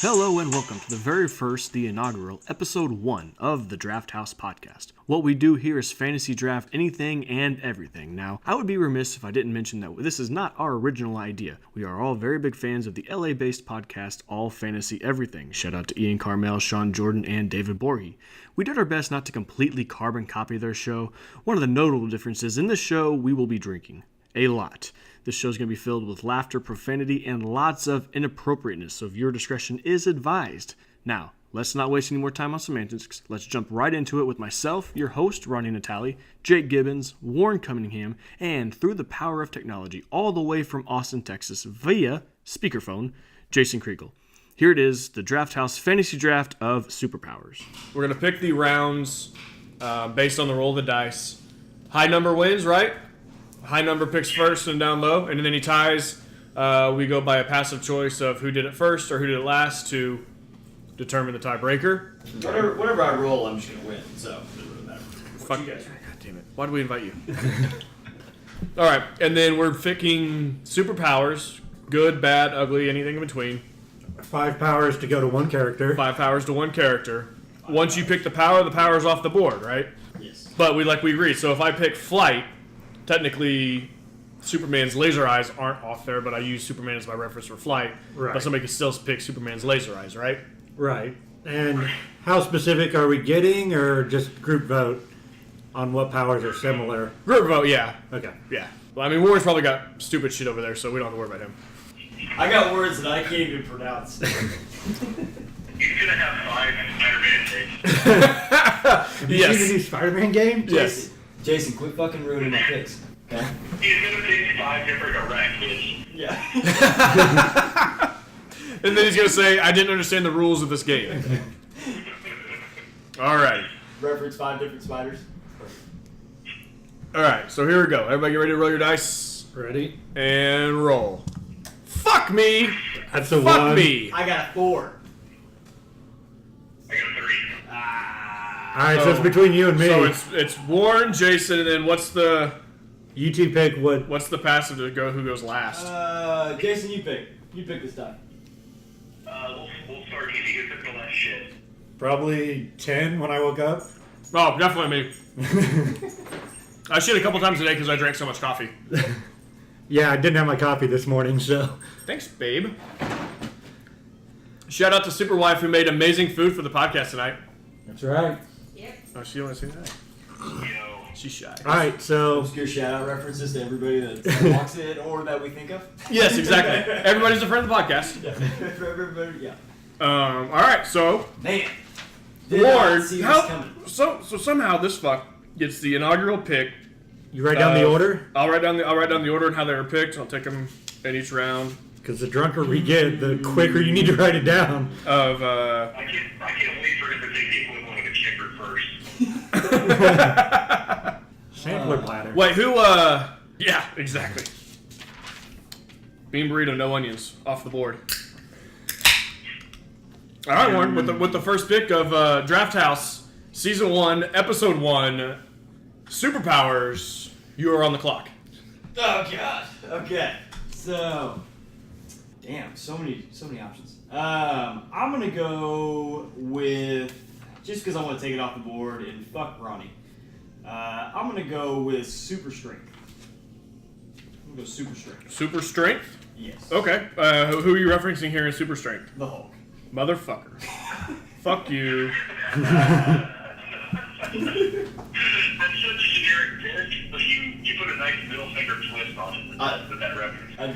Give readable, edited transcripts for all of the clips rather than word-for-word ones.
Hello and welcome to the very first, the inaugural, episode 1 of the Draft House podcast. What we do here is fantasy draft anything and everything. Now, I would be remiss if I didn't mention that this is not our original idea. We are all very big fans of the LA-based podcast, All Fantasy Everything. Shout out to Ian Carmel, Sean Jordan, and David Borghi. We did our best not to completely carbon copy their show. One of the notable differences in this show, we will be drinking. A lot. This show is going to be filled with laughter, profanity, and lots of inappropriateness, so viewer discretion is advised. Now, let's not waste any more time on semantics. Let's jump right into it with myself, your host, Ronnie Natali, Jake Gibbons, Warren Cunningham, and through the power of technology, all the way from Austin, Texas, via speakerphone, Jason Kriegel. Here it is, the Draft House Fantasy Draft of Superpowers. We're going to pick the rounds based on the roll of the dice. High number wins, right? High number picks first and down low, and then any ties, we go by a passive choice of who did it first or who did it last to determine the tiebreaker. Whatever I roll, I'm just going to win, so it doesn't matter. Fuck you guys. God damn it. Why did we invite you? Alright, and then we're picking superpowers, good, bad, ugly, anything in between. 5 powers to go to one character. 5 powers to one character. Once you pick the power's off the board, right? Yes. But we agree, so if I pick flight, technically, Superman's laser eyes aren't off there, but I use Superman as my reference for flight. Right. But somebody can still pick Superman's laser eyes, right? Right. And how specific are we getting, or just group vote on what powers are similar? Group vote, yeah. Okay. Yeah. Well, I mean, Warren's probably got stupid shit over there, so we don't have to worry about him. I got words that I can't even pronounce. He's gonna have 5 Spider-Man things. Have you seen the new Spider-Man game? Yes. Jason, quit fucking ruining my picks, okay? He's gonna take 5 different arachnids. Yeah. And then he's going to say, I didn't understand the rules of this game. All right. Reference 5 different spiders. All right, so here we go. Everybody get ready to roll your dice. Ready? And roll. Fuck me. That's a Fuck 1. me. I got a 4. I got a 3. Alright, so it's between you and me. So it's Warren, Jason, and then what's the You two pick what. what's the passive to go who goes last? Jason, you pick. You pick this time. We'll start easy. Who took the last shit? Probably 10 when I woke up. Oh, definitely me. I shit a couple times a day because I drank so much coffee. Yeah, I didn't have my coffee this morning, so. Thanks, babe. Shout out to Superwife who made amazing food for the podcast tonight. That's right. Oh, she don't want to say that. Yo. She's shy. Alright, so. Obscure shout-out references to everybody that walks in or that we think of. Yes, exactly. Everybody's a friend of the podcast. Yeah. For everybody, yeah. All right, so Man. Did not Warren, see this how, coming. so somehow this fuck gets the inaugural pick. You write down the order? I'll write down the order and how they were picked. I'll take them in each round. Because the drunker we get, the quicker you need to write it down. Of I can't wait for him to take the equivalent of a kicker first. Sampler platter. wait, who? Yeah, exactly. Bean burrito, no onions, off the board. All right, Warren, with the first pick of Draft House, Season 1, Episode 1, Superpowers. You are on the clock. Oh god. Okay. So, damn, so many options. I'm gonna go with just because I want to take it off the board and fuck Ronnie. I'm gonna go with Super Strength. I'm gonna go Super Strength. Super Strength. Yes. Okay. Who are you referencing here in Super Strength? The Hulk. Motherfucker. Fuck you. That's such a generic pick, but you put a nice middle finger twist on it with that reference. I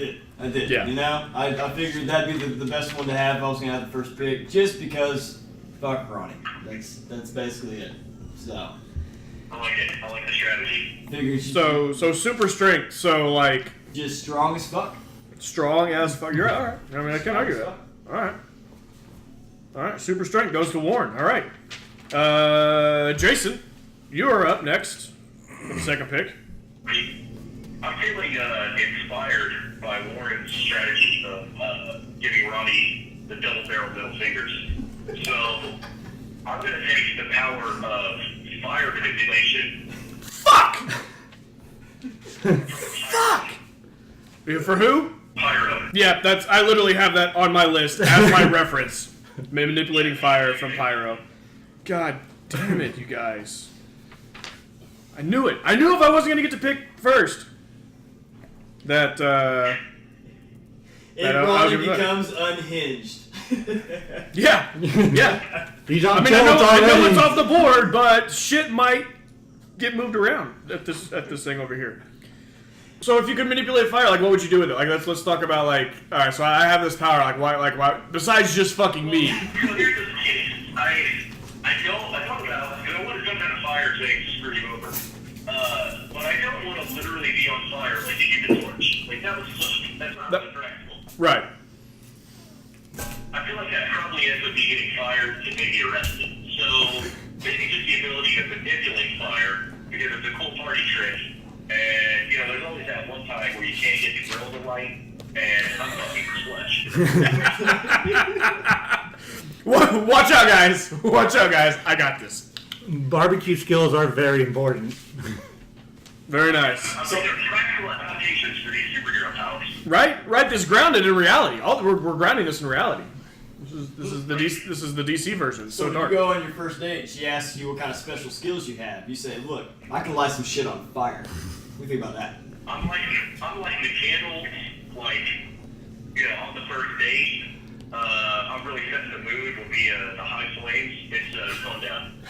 did. Yeah. You know, I figured that'd be the best one to have. I was gonna have the first pick just because fuck Ronnie. That's basically it. So. I like it. I like the strategy. Figured So Super Strength. So like just strong as fuck. strong as fuck. You're all right. I mean, I can't argue that. All right. Super Strength goes to Warren. All right. Jason, you are up next with the second pick. I'm feeling inspired by Warren's strategy of giving Ronnie the double barrel middle fingers. So I'm going to take the power of fire manipulation. Fuck! Fuck! For who? Pyro. Yeah, I literally have that on my list as my reference. Manipulating fire from pyro. God damn it, you guys. I knew it. I knew if I wasn't going to get to pick first that, Ronnie becomes unhinged. Yeah. He's on I mean, I know it's off the board, but shit might get moved around at this thing over here. So if you could manipulate fire, like, what would you do with it? Like, let's talk about, like, all right, so I have this power, like, why, besides just fucking me. So here's the thing. I thought about, because I want to jump in a fire thing to screw you over. But I don't want to literally be on fire like a human torch. Like, that's not practical. Right. I feel like that probably ends up me getting fired and maybe arrested. So maybe just the ability to manipulate fire, because it's a cool party trick. And, you know, there's always that one time where you can't get the grill to light, and I'm fucking flesh. Watch out, guys. Watch out, guys. I got this. Barbecue skills are very important. Very nice. I mean, there are practical applications for these superhero powers. Right. This grounded in reality. We're grounding this in reality. This is the DC version. It's so when dark. you go on your first date and she asks you what kind of special skills you have, you say, look, I can light some shit on fire. What do you think about that? I'm like the candles, like, you know, on the first date. I'm really setting the mood will be the high flames. It's going down.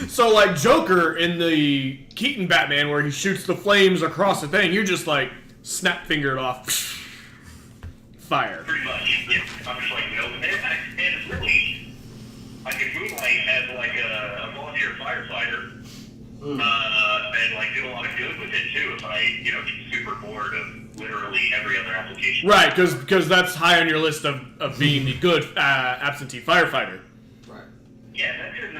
So like Joker in the Keaton Batman where he shoots the flames across the thing, you're just like snap fingered off. Fire. Pretty much. Yeah. I'm just like, no. And it's really, I could moonlight as like a volunteer firefighter. And like do a lot of good with it too if I, you know, get super bored of literally every other application. Right, because that's high on your list of being the good absentee firefighter. Right. Yeah, that's in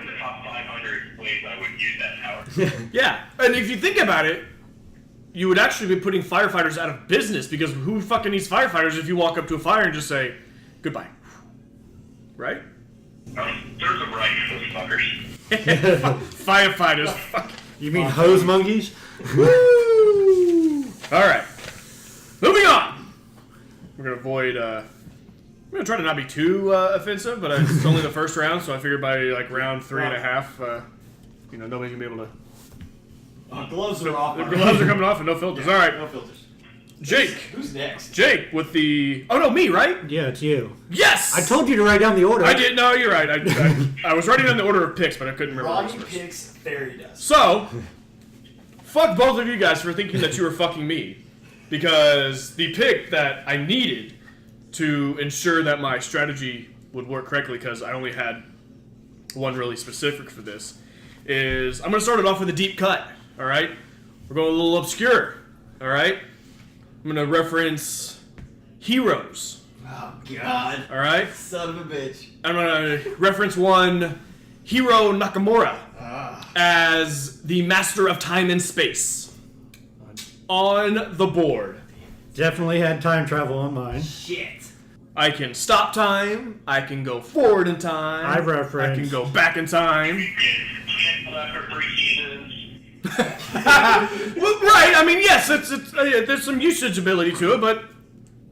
the top 500 ways I would use that power. Yeah, and if you think about it, you would actually be putting firefighters out of business because who fucking needs firefighters if you walk up to a fire and just say, goodbye. Right? Serves them right, those fuckers. Firefighters. Fuck. You mean hose monkeys? Woo! Alright. Moving on! We're gonna avoid, I'm gonna try to not be too offensive, but it's only the first round, so I figured by like round 3.5, you know, nobody's gonna be able to. Gloves are off. The gloves are coming off and no filters. Alright. No filters. Jake. Who's next? Jake with the. Oh no, me, right? Yeah, it's you. Yes! I told you to write down the order. I did. No, you're right. I was writing down the order of picks, but I couldn't remember. Ronnie picks fairy dust. So, fuck both of you guys for thinking that you were fucking me. Because the pick that I needed to ensure that my strategy would work correctly, because I only had one really specific for this, is I'm going to start it off with a deep cut. Alright? We're going a little obscure. Alright? I'm going to reference heroes. Oh, God. Alright? Son of a bitch. I'm going to reference one Hiro Nakamura as the master of time and space on the board. Definitely had time travel on mine. Shit. I can stop time. I can go forward in time. I reference. I can go back in time. After 3 seasons. Well, right. I mean, yes, there's some usage ability to it, but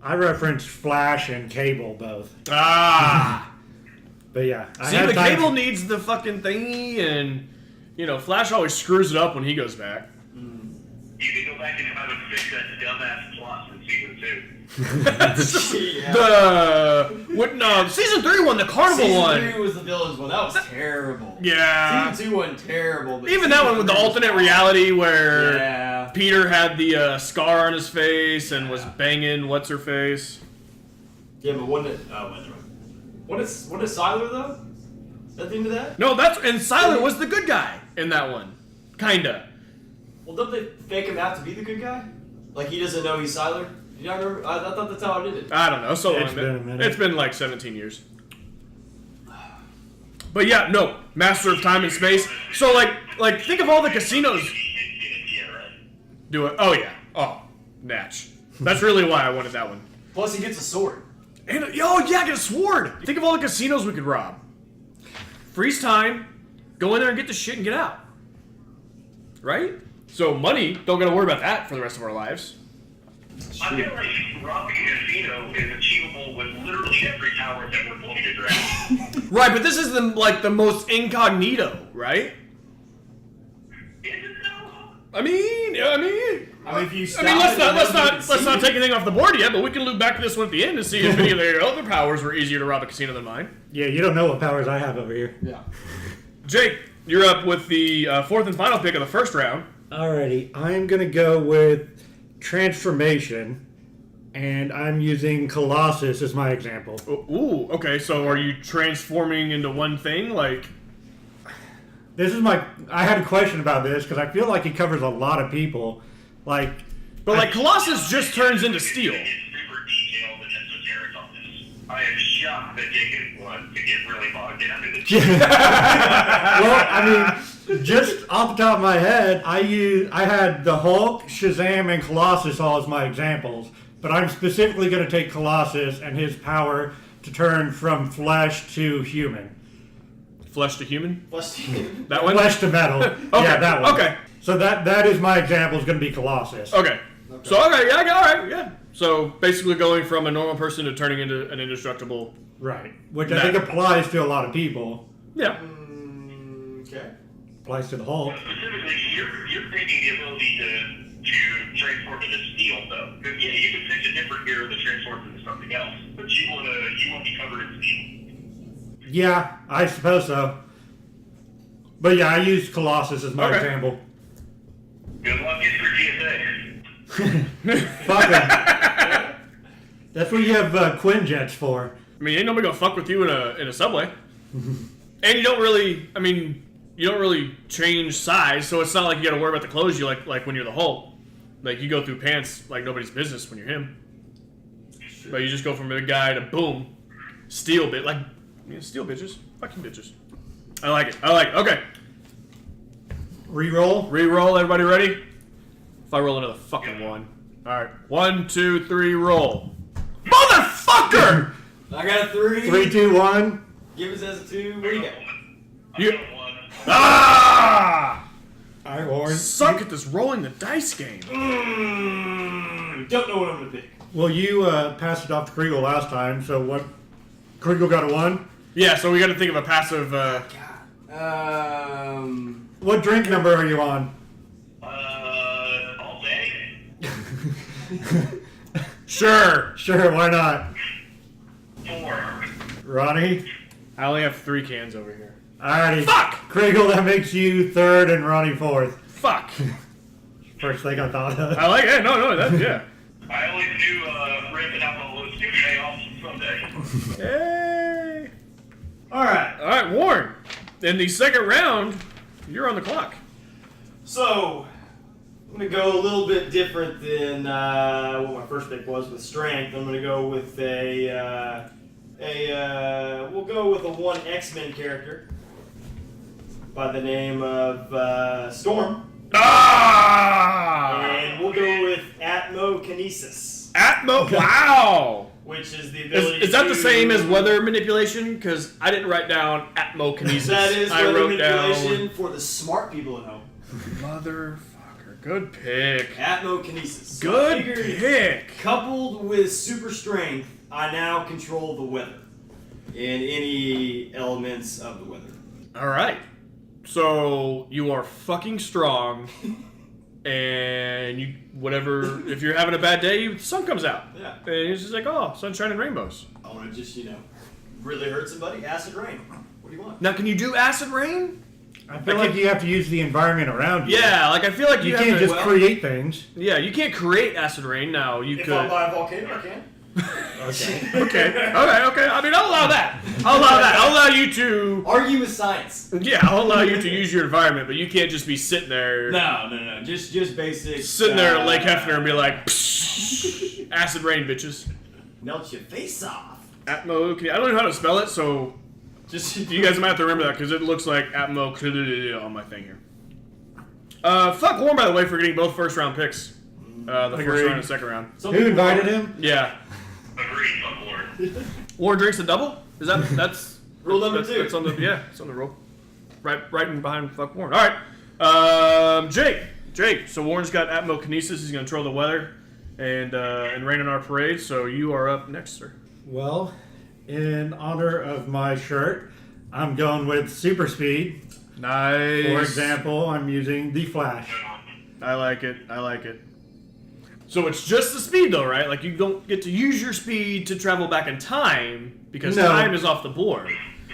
I referenced Flash and Cable both. But yeah. see, the Cable needs the fucking thingy, and you know, Flash always screws it up when he goes back. You can go back in time and fix that dumbass plot from season 2. Season 3 one, the carnival one. Season 3 was the villains one. That was terrible. Yeah. Season 2 wasn't terrible. But Even that one with the alternate reality where Yeah. Peter had the scar on his face and was banging what's her face. Yeah, but wasn't it? Oh, wait, what is Siler though? Is that the end of that? No, and Siler was the good guy in that one, kinda. Well, don't they fake him out to be the good guy? Like he doesn't know he's Siler? You don't remember? I thought that's how I did it. I don't know. So long. It's been a minute. It's been like 17 years. But yeah, no, master of time and space. So like think of all the casinos. Yeah, right. Do it. Oh yeah. Oh, natch. That's really why I wanted that one. Plus, he gets a sword. And get a sword. Think of all the casinos we could rob. Freeze time. Go in there and get the shit and get out. Right? So money, don't gotta worry about that for the rest of our lives. I feel like robbing a casino is achievable with literally every power that we're going to the draft. Right, but this is the most incognito, right? Is it though? I mean, if you stop let's not take anything off the board yet, but we can loop back to this one at the end and see if any of their other powers were easier to rob a casino than mine. Yeah, you don't know what powers I have over here. Yeah. Jake, you're up with the fourth and final pick of the first round. Alrighty, I'm gonna go with transformation, and I'm using Colossus as my example. Ooh, okay, so are you transforming into one thing? Like, I had a question about this because I feel like it covers a lot of people. But Colossus just turns into steel. It's super detailed and esoteric on this. I am shocked that Jake didn't want to get really bogged down in the well, I mean, just off the top of my head, I had the Hulk, Shazam, and Colossus all as my examples. But I'm specifically going to take Colossus and his power to turn from flesh to human. Flesh to human? Plus, you. That one? Flesh to metal. Okay, Yeah, that one. okay. So that is my example. Is going to be Colossus. Okay. So, okay, yeah, all right, yeah. So, basically going from a normal person to turning into an indestructible... Right. Which I think applies to a lot of people. Yeah. Okay. Applies to the Hulk. Specifically, you're taking the ability to transform into steel, though. Because yeah, you can fix a different hero that transforms into something else, but you want to be covered in steel. Yeah, I suppose so. But yeah, I used Colossus as my Okay. example. Good luck getting through GSA. Fuck 'em. That's what you have Quinjets for. I mean, ain't nobody gonna fuck with you in a subway. And you don't really change size, so it's not like you gotta worry about the clothes you like when you're the Hulk. Like, you go through pants like nobody's business when you're him. But you just go from a big guy to boom, steel bit, like, steel bitches, fucking bitches. I like it. Okay. Reroll. Reroll, everybody ready? If I roll another fucking one. Alright, 1, 2, 3, roll. Motherfucker! I got a 3. 3, 2, 1. Give us as a 2. What do you got? You- I got one. Ah! All right, Warren. Suck at this rolling the dice game. Don't know what I'm gonna pick. Well, you passed it off to Kriegel last time, so what? Kriegel got a 1. Yeah, so we gotta think of a passive, What drink number are you on? All day? Sure. Sure, why not? 4. Ronnie? I only have 3 cans over here. Alrighty. Fuck! Kriegel, that makes you 3rd and Ronnie 4th. Fuck. First thing I thought of. I like it. No, that, yeah. I always knew ripping out all those two pay off someday. Hey. Alright. Warren. In the second round, you're on the clock. So, I'm going to go a little bit different than what my first pick was with strength. I'm going to go with we'll go with a one X-Men character by the name of Storm. Ah! And we'll go with Atmokinesis, Wow! which is the ability Is that the to- same as weather manipulation? Because I didn't write down atmokinesis. That is I weather wrote manipulation for the smart people at home. Motherfucker. Good pick. Atmokinesis. Good I figured, pick. coupled with super strength, I now control the weather and any elements of the weather. All right. So you are fucking strong, and you whatever. If you're having a bad day, the sun comes out. Yeah. And it's just like, oh, sunshine and rainbows. I want to just, really hurt somebody. Acid rain. What do you want? Now, can you do acid rain? I feel like you have to use the environment around you. Yeah, like I feel like You you can't have to, just create things. Yeah, you can't create acid rain. Now you If could. I'm by a volcano, I can. Okay. I mean, I'll allow that. I'll allow you to. Argue with science. Yeah, I'll allow you to use your environment, but you can't just be sitting there. No. Just basic. Sitting there at Lake Hefner and be like, "Psh, acid rain, bitches. Melt your face off. Atmo. I don't know how to spell it, so Just you guys might have to remember that because it looks like Atmo on my thing here. Fuck Warren, by the way, for getting both first round picks. The first Agreed. round and the second round. Who invited him? Yeah. Agreed, fuck Lord. Warren drinks a double? Is that's Rule number that's, 2. That's on the it's on the roll. Right in behind fuck Warren. Alright. Jake. So Warren's got Atmokinesis, he's gonna control the weather and rain on our parade, so you are up next, sir. Well, In honor of my shirt, I'm going with super speed. Nice. For example, I'm using the Flash. I like it. So it's just the speed, though, right? Like, you don't get to use your speed to travel back in time because time is off the board.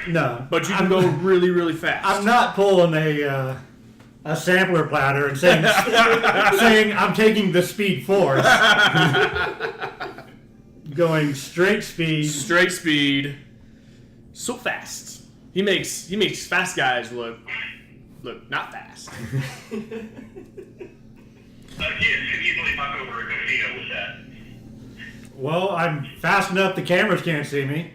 No. But you can go really, really fast. I'm not pulling a sampler platter and saying I'm taking the speed force. Going straight speed. Straight speed. So fast. He makes fast guys look not fast. Kids can easily knock over a casino with that. Well, I'm fast enough the cameras can't see me.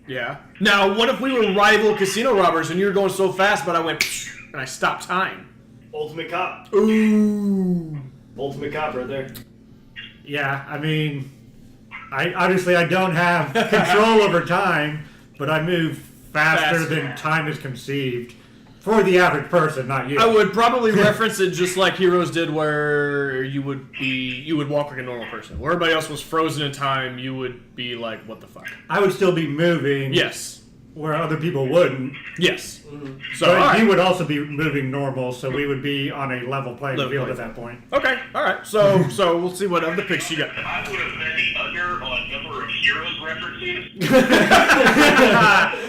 Yeah. Now, what if we were rival casino robbers and you were going so fast, but I went and I stopped time? Ultimate cop. Ooh. Ultimate cop right there. Yeah, I mean, I don't have control over time, but I move faster than time is conceived. For the average person, not you. I would probably reference it just like Heroes did, where you would walk like a normal person. Where everybody else was frozen in time, you would be like, what the fuck? I would still be moving. Yes. Where other people wouldn't. Yes. Mm-hmm. So but you would also be moving normal, so we would be on a level playing field at that point. Okay, alright. So we'll see what other picks you got. I would have bet the under on number of Heroes references.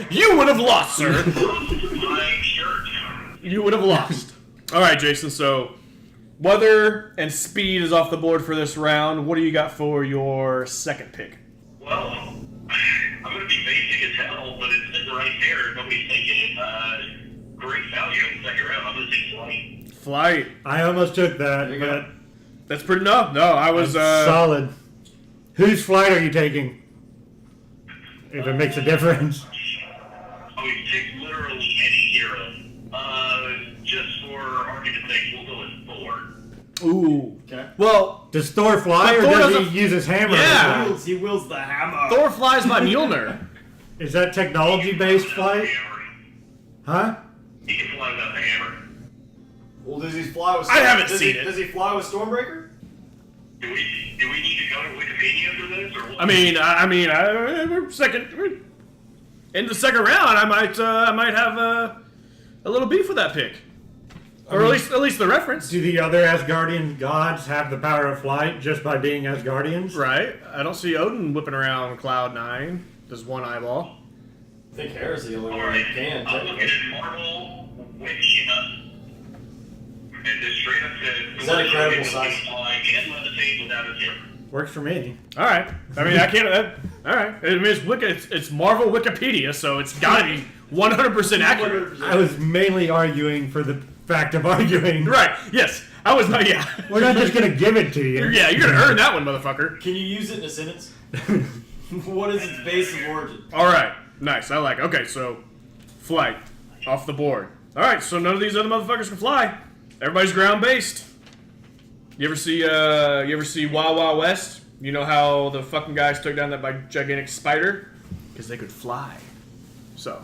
You would have lost, sir. My shirt. You would have lost. Alright, Jason, so weather and speed is off the board for this round. What do you got for your second pick? Well, I'm going to be basic as hell, but it's sitting right there. Nobody's taking it. Great value in the second round. I'm going to take Flight. Flight. I almost took that, you but go. That's pretty enough. No, I was solid. Whose flight are you taking? If it makes a difference. I would pick literally any hero. Just for argument's sake, we'll go with Thor. Ooh. Okay. Well, Does Thor fly, But or Thor does doesn't- he use his hammer? Yeah. He wields the hammer. Thor flies by Mjolnir. Is that technology-based flight? Huh? He can fly without the hammer. Well, does he fly with? I haven't does seen he, it. Does he fly with Stormbreaker? Do we need to go to Wikipedia for this, or what? I mean, we're second. In the second round, I might have a little beef with that pick, or at least the reference. Do the other Asgardian gods have the power of flight just by being Asgardians? Right? I don't see Odin whipping around Cloud 9. Does one eyeball. I think Hera's the only one Alright, that can. I'm looking technically. at Marvel Wikia. And this straight up says, Is that incredible size? Flying and levitate without a hammer. Works for me. All right. I mean, I can't. All right. I mean, it's Marvel Wikipedia, so it's got to be 100% accurate. I was mainly arguing for the fact of arguing. Right. Yes. I was not. Yeah. We're not just gonna give it to you. Yeah. You're gonna earn that one, motherfucker. Can you use it in a sentence? What is its base of origin? All right. Nice. I like it. Okay. So, flight off the board. All right. So none of these other motherfuckers can fly. Everybody's ground based. You ever see Wild Wild West? You know how the fucking guys took down that gigantic spider? Because they could fly. So,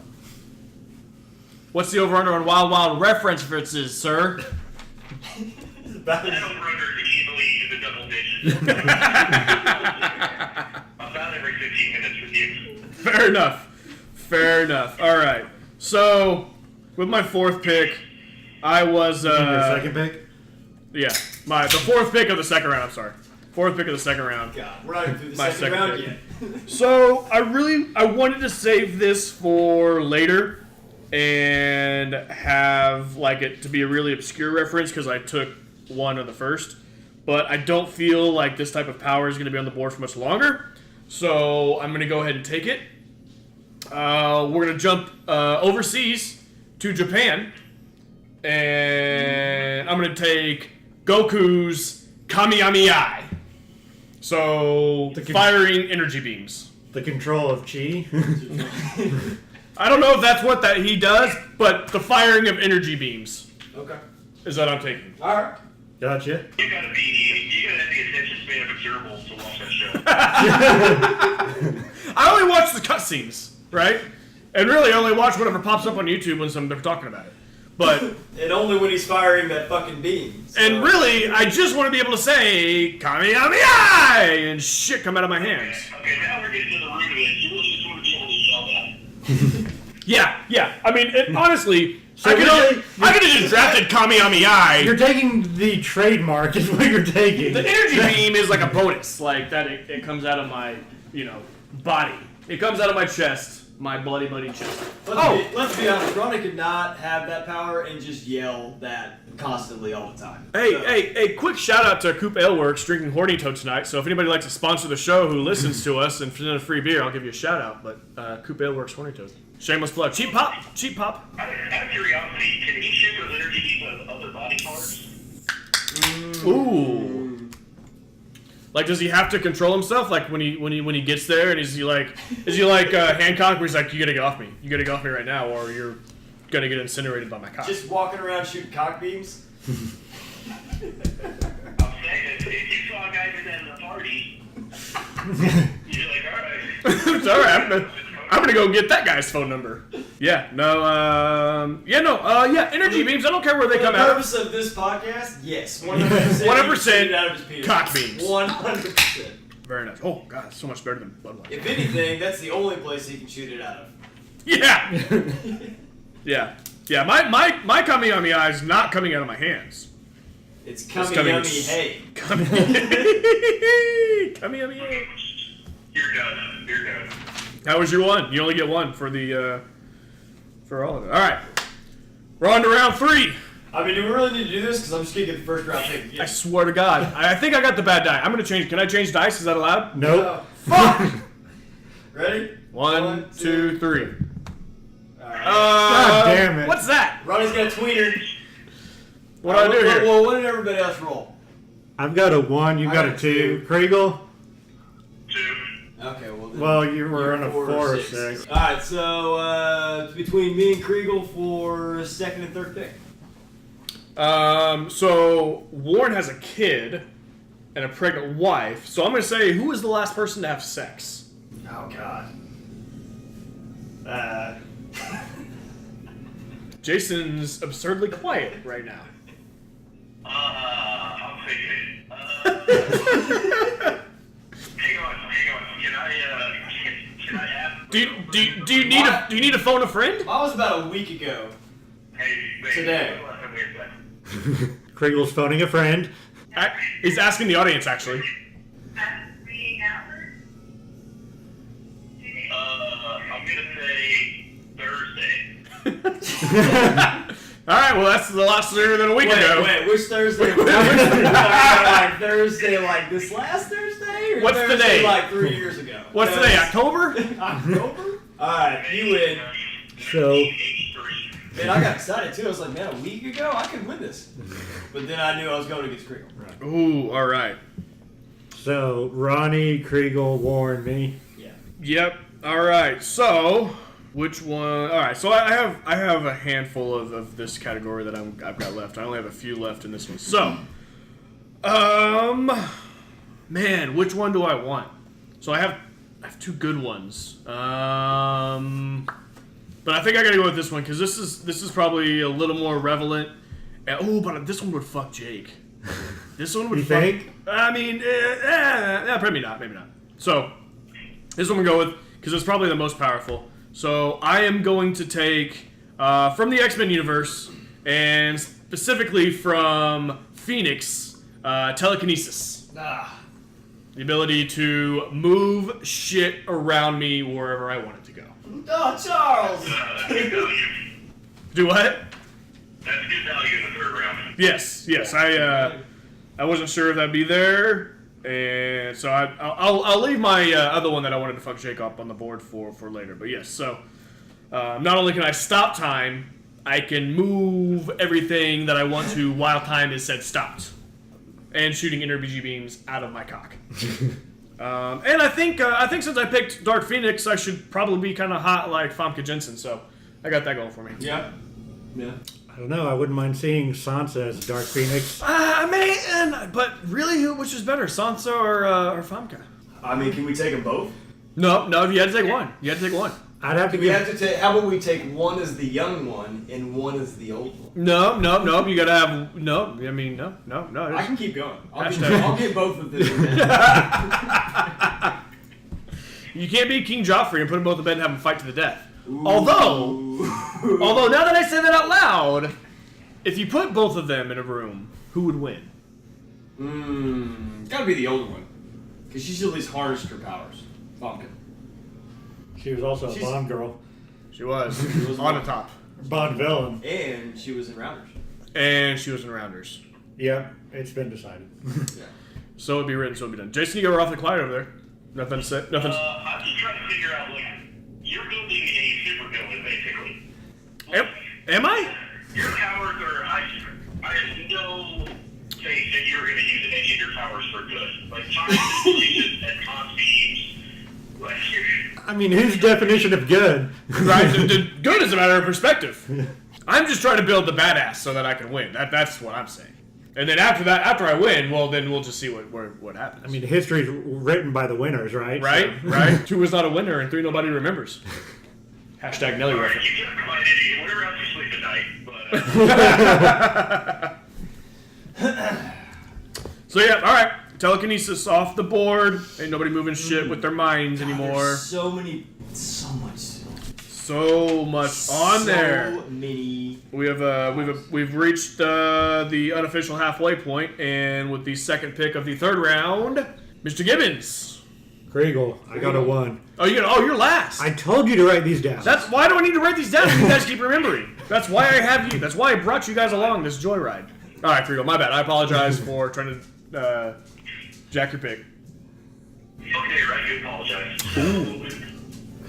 what's the over/under on Wild Wild references, sir? About That as- over-under is easily in the double digits. About every 15 minutes with you. Fair enough. Fair enough. All right. So, with my fourth pick, I was Your second pick? yeah, the fourth pick of the second round. I'm sorry, fourth pick of the second round. God, we're not even through the My second second round pick. yet. So I wanted to save this for later and have like it to be a really obscure reference because I took one of the first, but I don't feel like this type of power is going to be on the board for much longer. So I'm going to go ahead and take it. We're going to jump overseas to Japan, and I'm going to take Goku's Kamehameha. So, firing energy beams. The control of chi. I don't know if that's what that he does, but the firing of energy beams Okay. is what I'm taking. All right. Gotcha. You gotta have the attention span of a gerbil to watch that show. I only watch the cutscenes, right? And really only watch whatever pops up on YouTube when they're talking about it. But And only when he's firing that fucking beam. So. and really, I just want to be able to say Kamehameha and shit come out of my hands. Okay, now we're getting to the root of it. You really Yeah. I mean, honestly, So I could have just drafted Kamehameha. You're taking the trademark is what you're taking. The energy beam is like a bonus, like that. It comes out of my, body. It comes out of my chest, my bloody chest. Let's be honest. Ronnie could not have that power and just yell that constantly all the time. Hey, quick shout out to Coop Ale Works drinking Horny Toad tonight. So if anybody likes to sponsor the show who listens to us and send a free beer, I'll give you a shout out. But Coop Ale Works Horny Toad. Shameless plug. Cheap pop. Out of curiosity, can he shoot those energies of other body parts? Ooh. Like, does he have to control himself? Like when he gets there, and is he like Hancock, where he's like, you gotta get off me, right now, or you're gonna get incinerated by my cock. Just walking around shooting cock beams. I'm saying, if you saw a guy do that in the party, you're like, all right. It's all right. I'm gonna go get that guy's phone number. Yeah. Energy beams. I don't care where they come For out. the purpose of this podcast, yes, 100%. 100% out of his penis. cock beams. 100%. Very nice. Oh god, so much better than Budweiser. If anything, that's the only place he can shoot it out of. Yeah. Yeah. My Kamehameha is not coming out of my hands. It's coming. Hey. Kamehameha. You're done. How was your one? You only get one for the for all of it. All right. We're on to round 3. I mean, do we really need to do this? Because I'm just gonna get the first round pick. I swear to God, I think I got the bad die. I'm gonna change. Can I change dice? Is that allowed? Nope. Fuck. Ready? 1, 2, 3. God damn it. What's that? Ronnie's got a tweener. What do I do here? Well, what did everybody else roll? I've got a 1, you've got a 2. Kriegel? 2. Okay, Well, you were on a 4 or 6. Alright, so between me and Kriegel for second and third pick. So Warren has a kid and a pregnant wife. So I'm gonna say, who was the last person to have sex? Oh God. Jason's absurdly quiet right now. I'm thinking. Hang on. Can I ask? Do you need to phone a friend? That was about a week ago. Hey, wait, Today. Kriegel's phoning a friend. He's asking the audience, actually. I'm gonna say Thursday. All right, well, that's a lot sooner than a week ago. Wait, which Thursday? Like Thursday, like this last Thursday? Or What's the Thursday, day? like 3 years ago? What's today, October? October? Alright, you win. So, Man, I got excited too. I was like, man, a week ago, I could win this. But then I knew I was going against Kriegel. Right. Ooh, all right. so Ronnie, Kriegel, Warren, me. Yeah. Yep. All right. So, which one? All right. So I have a handful of this category that I've got left. I only have a few left in this one. So, man, which one do I want? So I have 2 good ones. But I think I gotta go with this one because this is probably a little more relevant. But this one would fuck Jake. This one would You fuck. think? I mean, maybe not. So this one we go with because it's probably the most powerful. So I am going to take from the X-Men universe and specifically from Phoenix, telekinesis. The ability to move shit around me wherever I want it to go. Oh, Charles! That's good value. Do what? That's good value in the 3rd round. Yes. I wasn't sure if that'd be there, and so I'll leave my other one that I wanted to fuck Jake up on the board for later. But yes, so not only can I stop time, I can move everything that I want to while time is said stopped, and shooting energy beams out of my cock. And I think since I picked Dark Phoenix, I should probably be kind of hot like Famke Jensen. So I got that going for me. Yeah. I don't know, I wouldn't mind seeing Sansa as Dark Phoenix. Man, but really, which is better, Sansa or Famke? I mean, can we take them both? No, you had to take one. I'd have to We give... have to take. How about we take one as the young one and one as the old one? No. You gotta have no. I mean, no. I can keep going. Hashtag. I'll get both of them. You can't be King Joffrey and put them both in bed and have them fight to the death. Although now that I say that out loud, if you put both of them in a room, who would win? Gotta be the older one. Because she's at least harnessed her powers. Famke. She was also a Bond girl. She was on the top. Bond villain. And she was in Rounders. Yeah, it's been decided. Yeah. So it'd be written, so it'd be done. Jason, you were awfully quiet over there. Nothing to say? Nothing. I'm just trying to figure out, like, you're building a supervillain, basically. Am I? Your powers are, I have no faith that you're going to use any of your powers for good. Like, time manipulation and con schemes. Like, I mean, whose definition of good? Right. Good is a matter of perspective. I'm just trying to build the badass so that I can win. That's what I'm saying. And then after I win, well, then we'll just see what happens. I mean, history's written by the winners, right? Right, So. right. 2 was not a winner, and 3 nobody remembers. Hashtag Nelly alright, reference. you get my idiot. Whatever else you sleep at night, but... So yeah, all right. Telekinesis off the board. Ain't nobody moving shit with their minds anymore. There's so much still. So much on there. So many. We've reached the unofficial halfway point, and with the second pick of the third round, Mr. Gibbons. Kriegel, I got a 1. You're last. I told you to write these down. That's why do I need to write these down? You guys keep remembering. That's why I have you. That's why I brought you guys along this joyride. All right, Kriegel, my bad. I apologize for trying to jack your pick. Okay, right, you apologize. So,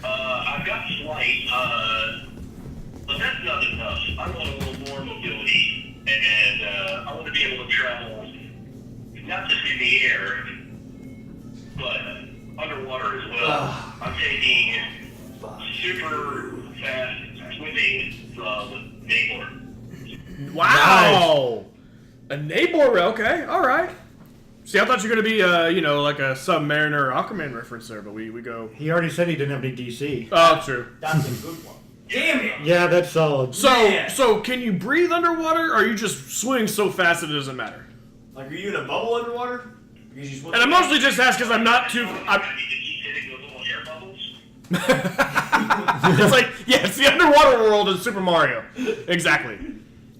I've got flight, but that's not enough. I want a little more mobility, and I want to be able to travel not just in the air, but underwater as well. I'm taking super fast swimming from Namor. Wow. A Namor, okay, all right. See, I thought you were going to be, like a Submariner or Aquaman reference there, but we go... He already said he didn't have any DC. Oh, true. That's a good one. Damn it! Yeah, that's solid. So can you breathe underwater, or are you just swimming so fast that it doesn't matter? Like, are you in a bubble underwater? Because you swim And I mostly just ask because I'm not too... I need to keep hitting those little air bubbles. It's like, yeah, it's the underwater world in Super Mario. Exactly.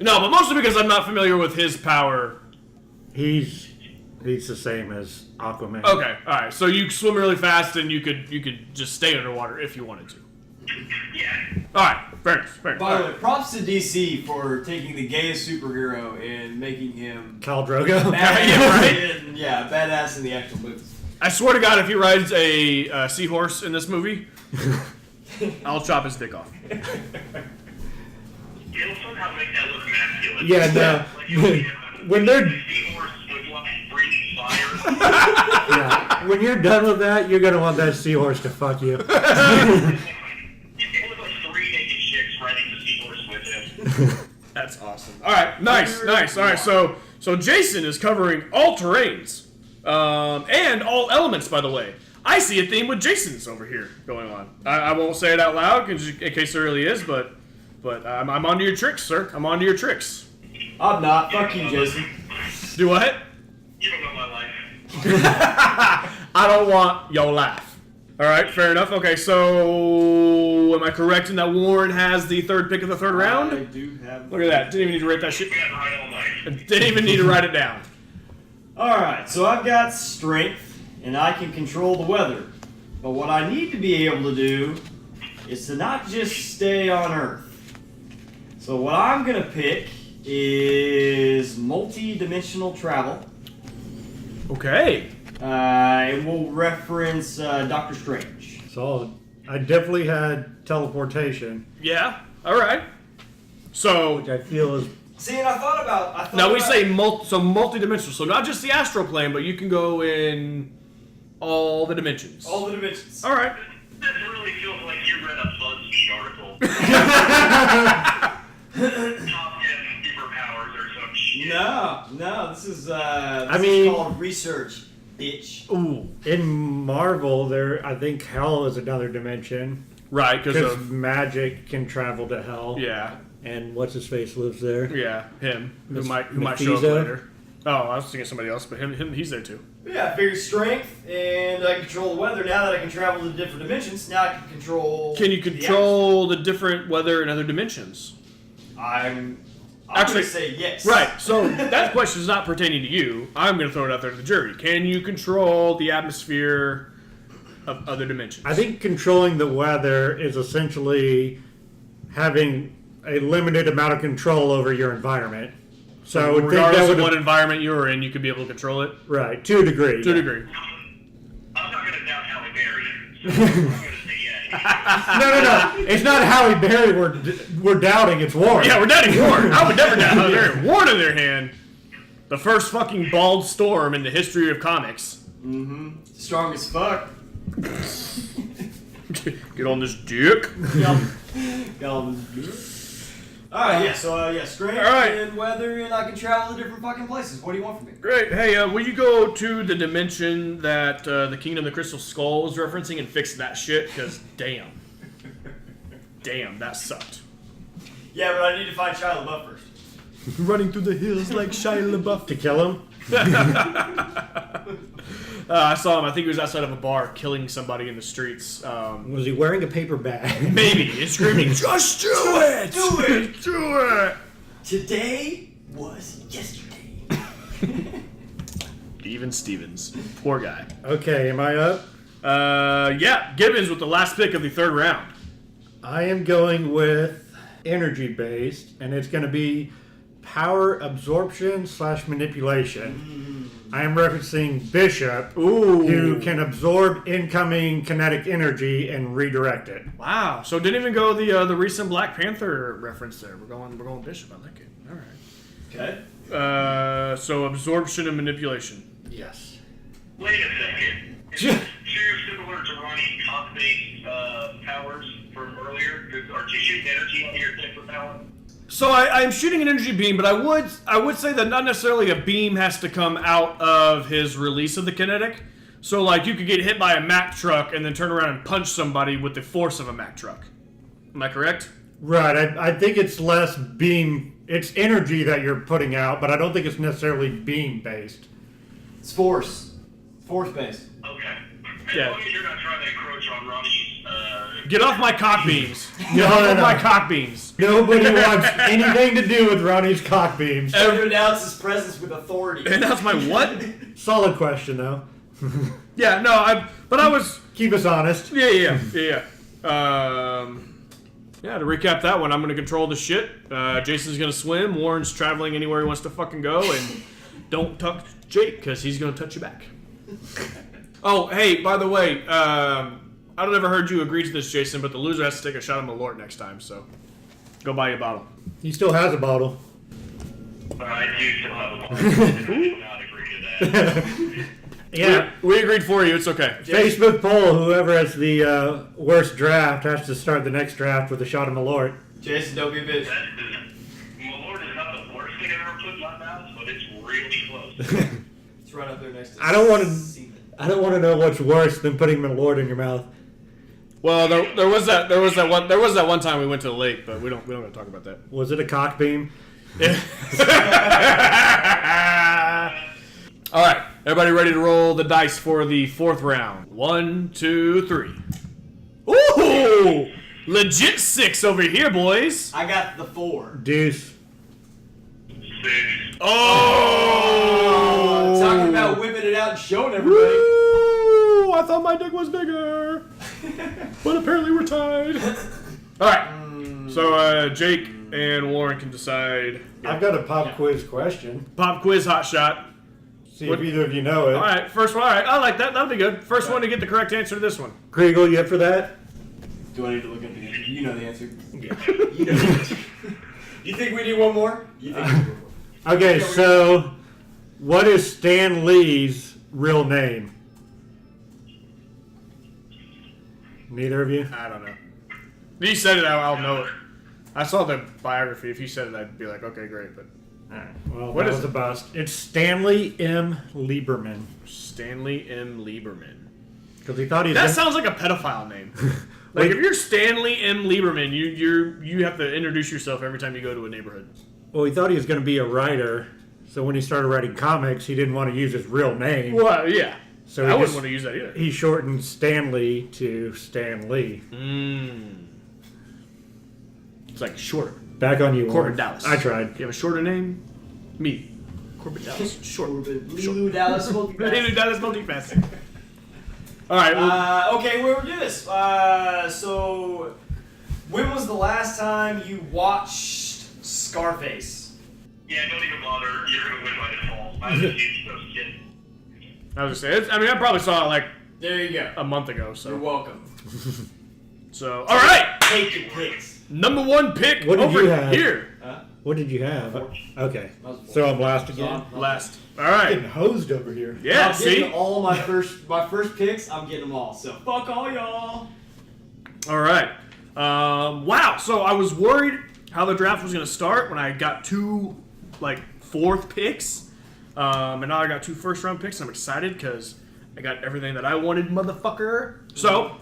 No, but mostly because I'm not familiar with his power. He's the same as Aquaman. Okay, all right. So you swim really fast, and you could just stay underwater if you wanted to. Yeah. All right, fair enough. By the way, props to DC for taking the gayest superhero and making him Khal Drogo. badass, badass in the actual movies. I swear to God, if he rides a seahorse in this movie, I'll chop his dick off. It'll somehow make that look masculine. Yeah, no. Like you When they're seahorse with like breathing fire. yeah, when you're done with that, you're gonna want that seahorse to fuck you. It looked like 3 naked chicks riding the seahorse with him. That's awesome. All right, nice. All right, so Jason is covering all terrains and all elements. By the way, I see a theme with Jason's over here going on. I won't say it out loud in case there really is, but I'm onto your tricks, sir. I'm onto your tricks. I'm not. Fuck you, Jason. Do what? You don't know my life. I don't want your life. All right, fair enough. Okay, so am I correct in that Warren has the third pick of the third round? I do have. Look at that. Didn't even need to write that shit. Yeah, right all night. Didn't even need to write it down. Alright, so I've got strength, and I can control the weather. But what I need to be able to do is to not just stay on Earth. So what I'm going to pick is multi-dimensional travel. Okay. It will reference Doctor Strange. Solid. I definitely had teleportation, Yeah. All right. So which I feel is See, and I thought about... now we say multi-dimensional. So not just the astral plane, but you can go in all the dimensions. all the dimensions. All right. This really feels like you read a BuzzFeed article. Top 10 superpowers or some shit. No, this is mean- called research, bitch. Ooh. in Marvel. I think hell is another dimension Right, because because of magic can travel to hell. yeah, And what's his face lives there. yeah, him who might show up Methuselah? later. Oh, I was thinking somebody else, but he's there too. Yeah, I figure strength, and I control the weather. Now that I can travel to different dimensions, now I can control. Can you control the different weather in other dimensions? I'm Actually, gonna say yes. Right. So that question is not pertaining to you. I'm going to throw it out there to the jury. Can you control the atmosphere of other dimensions? I think controlling the weather is essentially having a limited amount of control over your environment. So I would think regardless that of would what environment you're in, you could be able to control it. right to a degree. To a degree. I'm not going to doubt Halle Berry, so I'm going to say yeah. No. It's not Halle Berry we're doubting. It's Warren. Yeah, we're doubting Warren. I would never doubt Halle Berry. Warren on their hand, the first fucking bald storm in the history of comics. Mm-hmm. Strong as fuck. Get on this dick. Alright, yeah, so strength All right. and weather, and I can travel to different fucking places. What do you want from me? Great. Hey, will you go to the dimension that the Kingdom of the Crystal Skull was referencing and fix that shit? Because damn, that sucked. Yeah, but I need to find Shia LaBeouf first. Running through the hills like Shia LaBeouf. To kill him. I saw him. I think he was outside of a bar killing somebody in the streets. Was he wearing a paper bag? Maybe. And screaming, just do it! Do it! Do it! Today was yesterday. Even Stevens. Poor guy. Okay, am I up? Yeah. Gibbons with the last pick of the third round. I am going with energy based, and it's going to be power absorption / manipulation. I am referencing Bishop, who can absorb incoming kinetic energy and redirect it. Wow. So didn't even go the recent Black Panther reference there. We're going Bishop. I like it. All right. Okay. So absorption and manipulation. Yes. Wait a second. Is this too similar to Ronnie Cockney's powers from earlier? Are you shooting energy into your thing for power? So I'm shooting an energy beam, but I would say that not necessarily a beam has to come out of his release of the kinetic. So like you could get hit by a Mack truck and then turn around and punch somebody with the force of a Mack truck. Am I correct? Right. I think it's less beam. It's energy that you're putting out, but I don't think it's necessarily beam based. It's force. Force based. Okay. As Yeah. long as you're not trying to encroach on Ronnie's... Get off my cock beams. Get No, off no, of no. my cock beams. Nobody wants anything to do with Ronnie's cock beams. To announce his presence with authority. And that's my what? Solid question, though. Yeah, no, I was. Keep us honest. Yeah. Yeah, to recap that one, I'm going to control the shit. Jason's going to swim. Warren's traveling anywhere he wants to fucking go. And don't touch Jake, because he's going to touch you back. Oh, hey, by the way, I don't ever heard you agree to this, Jason, but the loser has to take a shot of Malort next time, so go buy you a bottle. He still has a bottle. I do still have a ball. I will not agree to that. Yeah. We agreed for you. It's okay. Facebook poll, whoever has the worst draft has to start the next draft with a shot of Malort. Jason, don't be a bitch. Malort is not the worst thing I've ever put in my mouth, but it's really close. It's right up there next to I don't want to. semen. I don't want to know what's worse than putting Malort in your mouth. Well, there was that one time we went to the lake, but we don't gotta talk about that. Was it a cock beam? All right, everybody ready to roll the dice for the fourth round? 1, 2, 3. Ooh, legit 6 over here, boys. I got the 4. Deuce. 6. Oh, Talking about whipping it out and showing everybody. Woo! I thought my dick was bigger, but apparently we're tied. All right, so Jake and Warren can decide. I've got a pop quiz question. Pop quiz, hot shot. See if either of you know it. All right, first one. All right, I like that. That'll be good. First one to get the correct answer to this one. Kriegel, you up for that? Do I need to look up the answer? You know the answer. Yeah. You know the answer. You think we need one more? You think we need one more? Okay, so what is Stan Lee's real name? Neither of you? I don't know. If you said it, I'll know it. I saw the biography. If you said it, I'd be like, okay, great. But Well, What that is was it? a bust. It's Stanley M. Lieberman. Stanley M. Lieberman. Because he thought he was That gonna- sounds like a pedophile name. Like if you're Stanley M. Lieberman, you have to introduce yourself every time you go to a neighborhood. Well, he thought he was going to be a writer, So when he started writing comics, he didn't want to use his real name. Well, yeah. So I wouldn't want to use that either. He shortened Stanley to Stan Lee. It's like shorter. Back on you, Corbin Warren. Dallas. I tried. You have a shorter name? Me. Corbin Dallas. Short. Lulu Dallas multipass. Lulu Dallas multipassing. All right. Well, Okay, we'll do this. So, when was the last time you watched Scarface? Yeah, don't even bother. You're going to win by default. I haven't seen those kids. I was just saying. I probably saw it like There you go. a month ago. You're So. welcome. So. All right. Take your picks. Number one pick What did over you have? here. What did you have? Okay. That was So I'm last again. Last. All right. Getting hosed over here. Yeah. I'm See. getting all my first picks. I'm getting them all. So fuck all y'all. All right. Wow. So I was worried how the draft was going to start when I got two, fourth picks. And now I got two first-round picks. And I'm excited because I got everything that I wanted, motherfucker. So,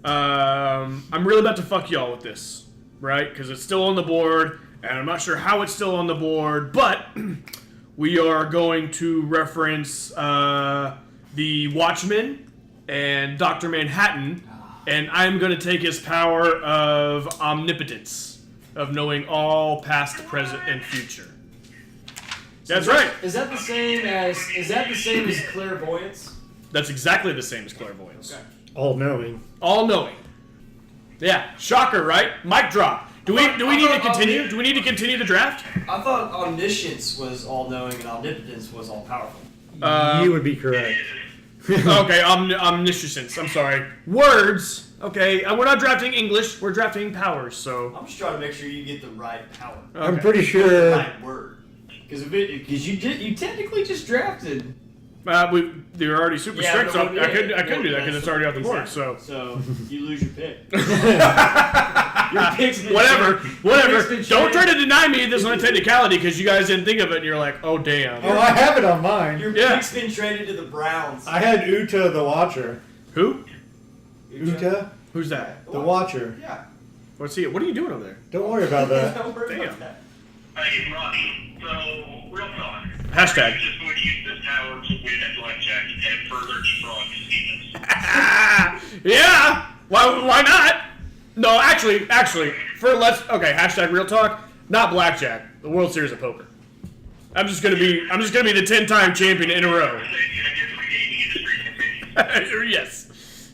I'm really about to fuck y'all with this, right? Because it's still on the board, and I'm not sure how it's still on the board, but we are going to reference the Watchmen and Dr. Manhattan, and I'm going to take his power of omnipotence, of knowing all past, present, and future. That's right. Is that the same as clairvoyance? That's exactly the same as clairvoyance. Okay. All knowing. All knowing. Yeah, shocker, right? Mic drop. Do we need to continue? Do we need to continue the draft? I thought omniscience was all knowing and omnipotence was all powerful. You would be correct. Okay, omniscience. I'm sorry. Words. Okay, we're not drafting English. We're drafting powers. So I'm just trying to make sure you get the right power, I'm okay. pretty the sure. right word. Because you technically just drafted. They were already super strict, so I couldn't do that because it's already off the board. Exactly. So So you lose your pick. Your pick's been whatever. Your pick's been Don't try traded. to deny me this on a technicality because you guys didn't think of it. and You're like, oh damn. Oh, I have it on mine. Your Yeah. pick's been traded to the Browns. I had Uta the Watcher. Who? Uta Who's that? the Watcher. Yeah. What's he? What are you doing over there? Don't worry about that. Don't worry Damn. about that. Hey, Ronnie, so, real talk. Hashtag. Are you just going to use this power to win at blackjack and further defraud casinos? Yeah. Why not? No, actually, hashtag real talk. Not blackjack. The World Series of Poker. I'm just gonna be the 10-time champion in a row.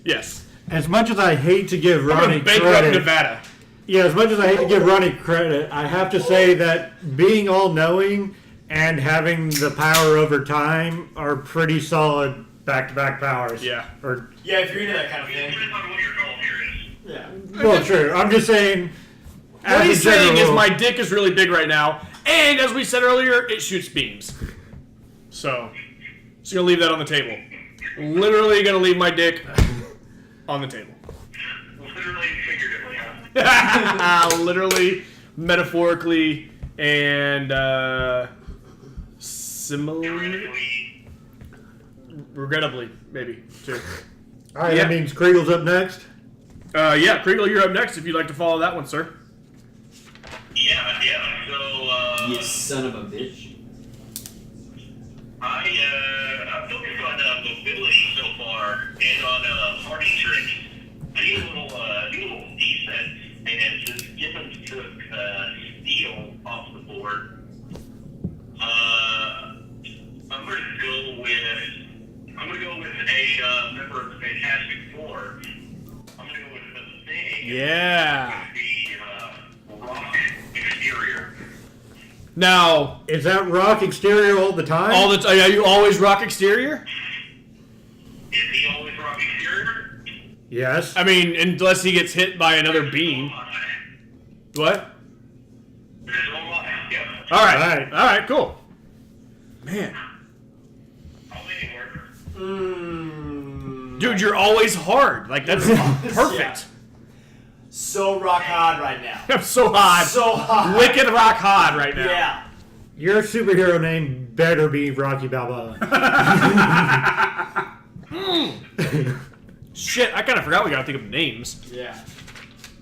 Yes. As much as I hate to give I'm Ronnie gonna bankrupt credit, Nevada. yeah, as much as I hate to give Ronnie credit, I have to say that being all-knowing and having the power over time are pretty solid back-to-back powers. Yeah. Or Yeah, if you're into that kind of It thing. depends on what your goal here is. Yeah. well, true. I'm just saying. What as he's a saying is general- my dick is really big right now, and as we said earlier, it shoots beams. So, just gonna leave that on the table. Literally gonna leave my dick on the table. Literally and figuratively, huh? Literally, metaphorically, and similarly, Theoretically, regrettably, maybe too. All right, Yeah. that means Kriegel's up next. Yeah, Kriegel, you're up next if you'd like to follow that one, sir. yeah. So, You son of a bitch. I'm focused on mobility so far and on party tricks. I need a little defense, and since Gibbons took Steel off the board, I'm gonna go with a member of the Fantastic Four. I'm gonna go with the Thing. Yeah. The Rock exterior. Now, Is that rock exterior all the time? are you always rock exterior? Is he always Rock exterior? Yes. I mean, unless he gets hit by another beam. What? There's no lie. Yep. All Alright. right, cool. Man, I'll make it work. dude, you're always hard. Like that's perfect. So rock hard right now. I'm so hot. So hot. Wicked rock hard right now. Yeah. Your superhero name better be Rocky Balboa. Shit, I kind of forgot we gotta think of names. Yeah.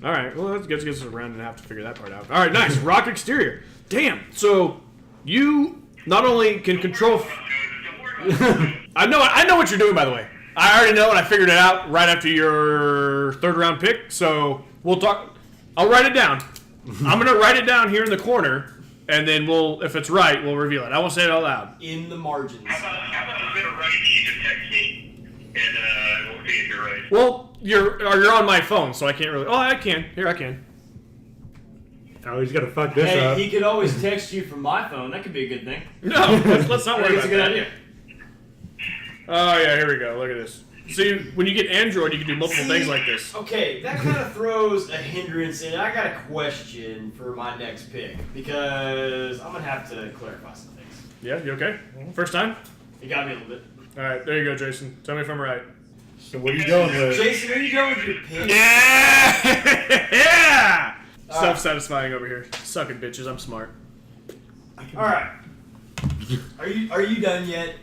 All right, well, let's get us a round and a half to figure that part out. All right, nice. Rock exterior. Damn. So, you not only can control. Don't worry about it. I know what you're doing, by the way. I already know, and I figured it out right after your third round pick. So we'll talk. I'll write it down. I'm gonna write it down here in the corner, and then if it's right, we'll reveal it. I won't say it out loud. In the margins. How about instead of writing, you just text me, and we'll see if you're right. Well, you're on my phone, so I can't really. Oh, I can. Here, I can. Oh, he's gonna fuck this Hey, up. he could always text you from my phone. That could be a good thing. No, let's not I worry think it's about a good that. idea. Oh yeah, here we go. Look at this. See, when you get Android, you can do multiple things like this. Okay, that kind of throws a hindrance in. I got a question for my next pick because I'm gonna have to clarify some things. Yeah, you okay? First time? You got me a little bit. All right, there you go, Jason. Tell me if I'm right. So what are you going with? Jason, where you going with your pick? Yeah! Yeah! All Self-satisfying over here. Sucking bitches. I'm smart. All right. Are you done yet?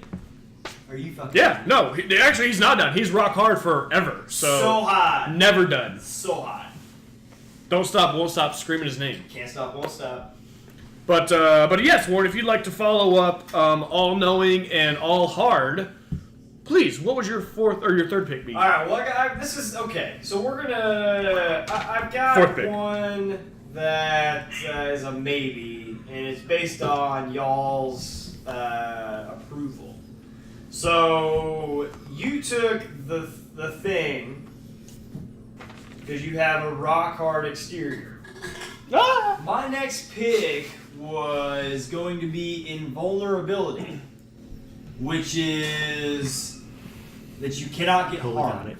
Are you fucking? Yeah. No. Actually, he's not done. He's rock hard forever. So high. Never done. So high. Don't stop. Won't stop screaming his name. Can't stop. Won't stop. But yes, Warren. If you'd like to follow up, all knowing and all hard, please. What was your fourth or your third pick be? All right. Well, this is okay. So we're gonna. I've got Fourth pick. one that is a maybe, and it's based on y'all's approval. So you took the thing because you have a rock hard exterior. Ah! My next pick was going to be invulnerability, which is that you cannot get harmed.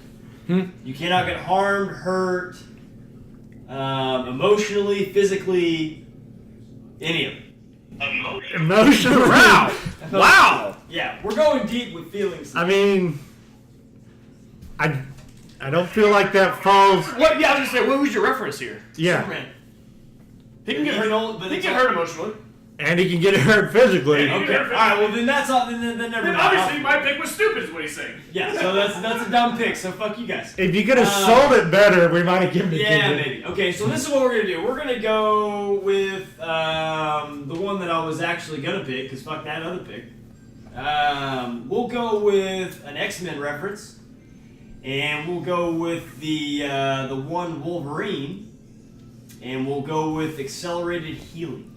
You cannot get harmed, hurt, emotionally, physically, any of it. Emotional. Wow! Wow! Yeah, we're going deep with feelings. I mean, I don't feel like that falls. What? Yeah, I was gonna say, what was your reference here? Yeah, Superman. He can get hurt. But He it's can get hurt emotionally. and he can get hurt physically. Yeah, Okay. All right. Well, then that's all. Then never mind. Obviously, my pick was stupid, is what he's saying. Yeah. So that's a dumb pick. So fuck you guys. If you could have sold it better, we might have given it to Yeah, you. maybe. Okay. So this is what we're gonna do. We're gonna go with the one that I was actually gonna pick because fuck that other pick. We'll go with an X-Men reference, and we'll go with the one Wolverine, and we'll go with accelerated healing.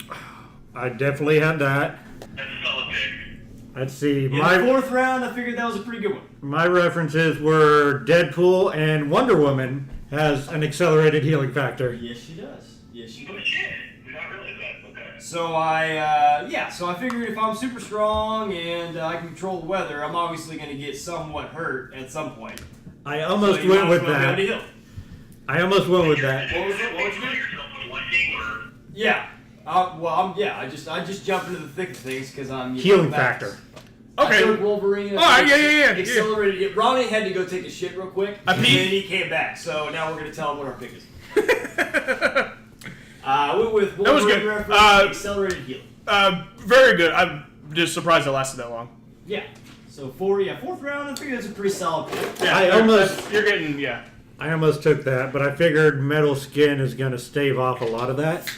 I definitely had that. That's a solid pick. Let's see. In the My fourth round, I figured that was a pretty good one. references were Deadpool and Wonder Woman has an accelerated healing factor. Yes, she does. Yes, she Oh, does. shit. Did not realize that. Okay. So I figured if I'm super strong and I can control the weather, I'm obviously going to get somewhat hurt at some point. I So almost you went might with as well go that. to heal. I almost went with that. What was it? What would you Call do? yourself a blessing or Yeah. I just jump into the thick of things because I'm Healing back. factor. Okay. I took Wolverine. All right, yeah. Accelerated it. Ronnie had to go take a shit real quick, I and peed. then he came back. So now we're gonna tell him what our pick is. I went with That was Wolverine good. reference, accelerated healing. Very good. I'm just surprised it lasted that long. Yeah. So fourth round. I figured that's a pretty solid pick. Yeah, I almost- You're getting, yeah. I almost took that, but I figured metal skin is going to stave off a lot of that.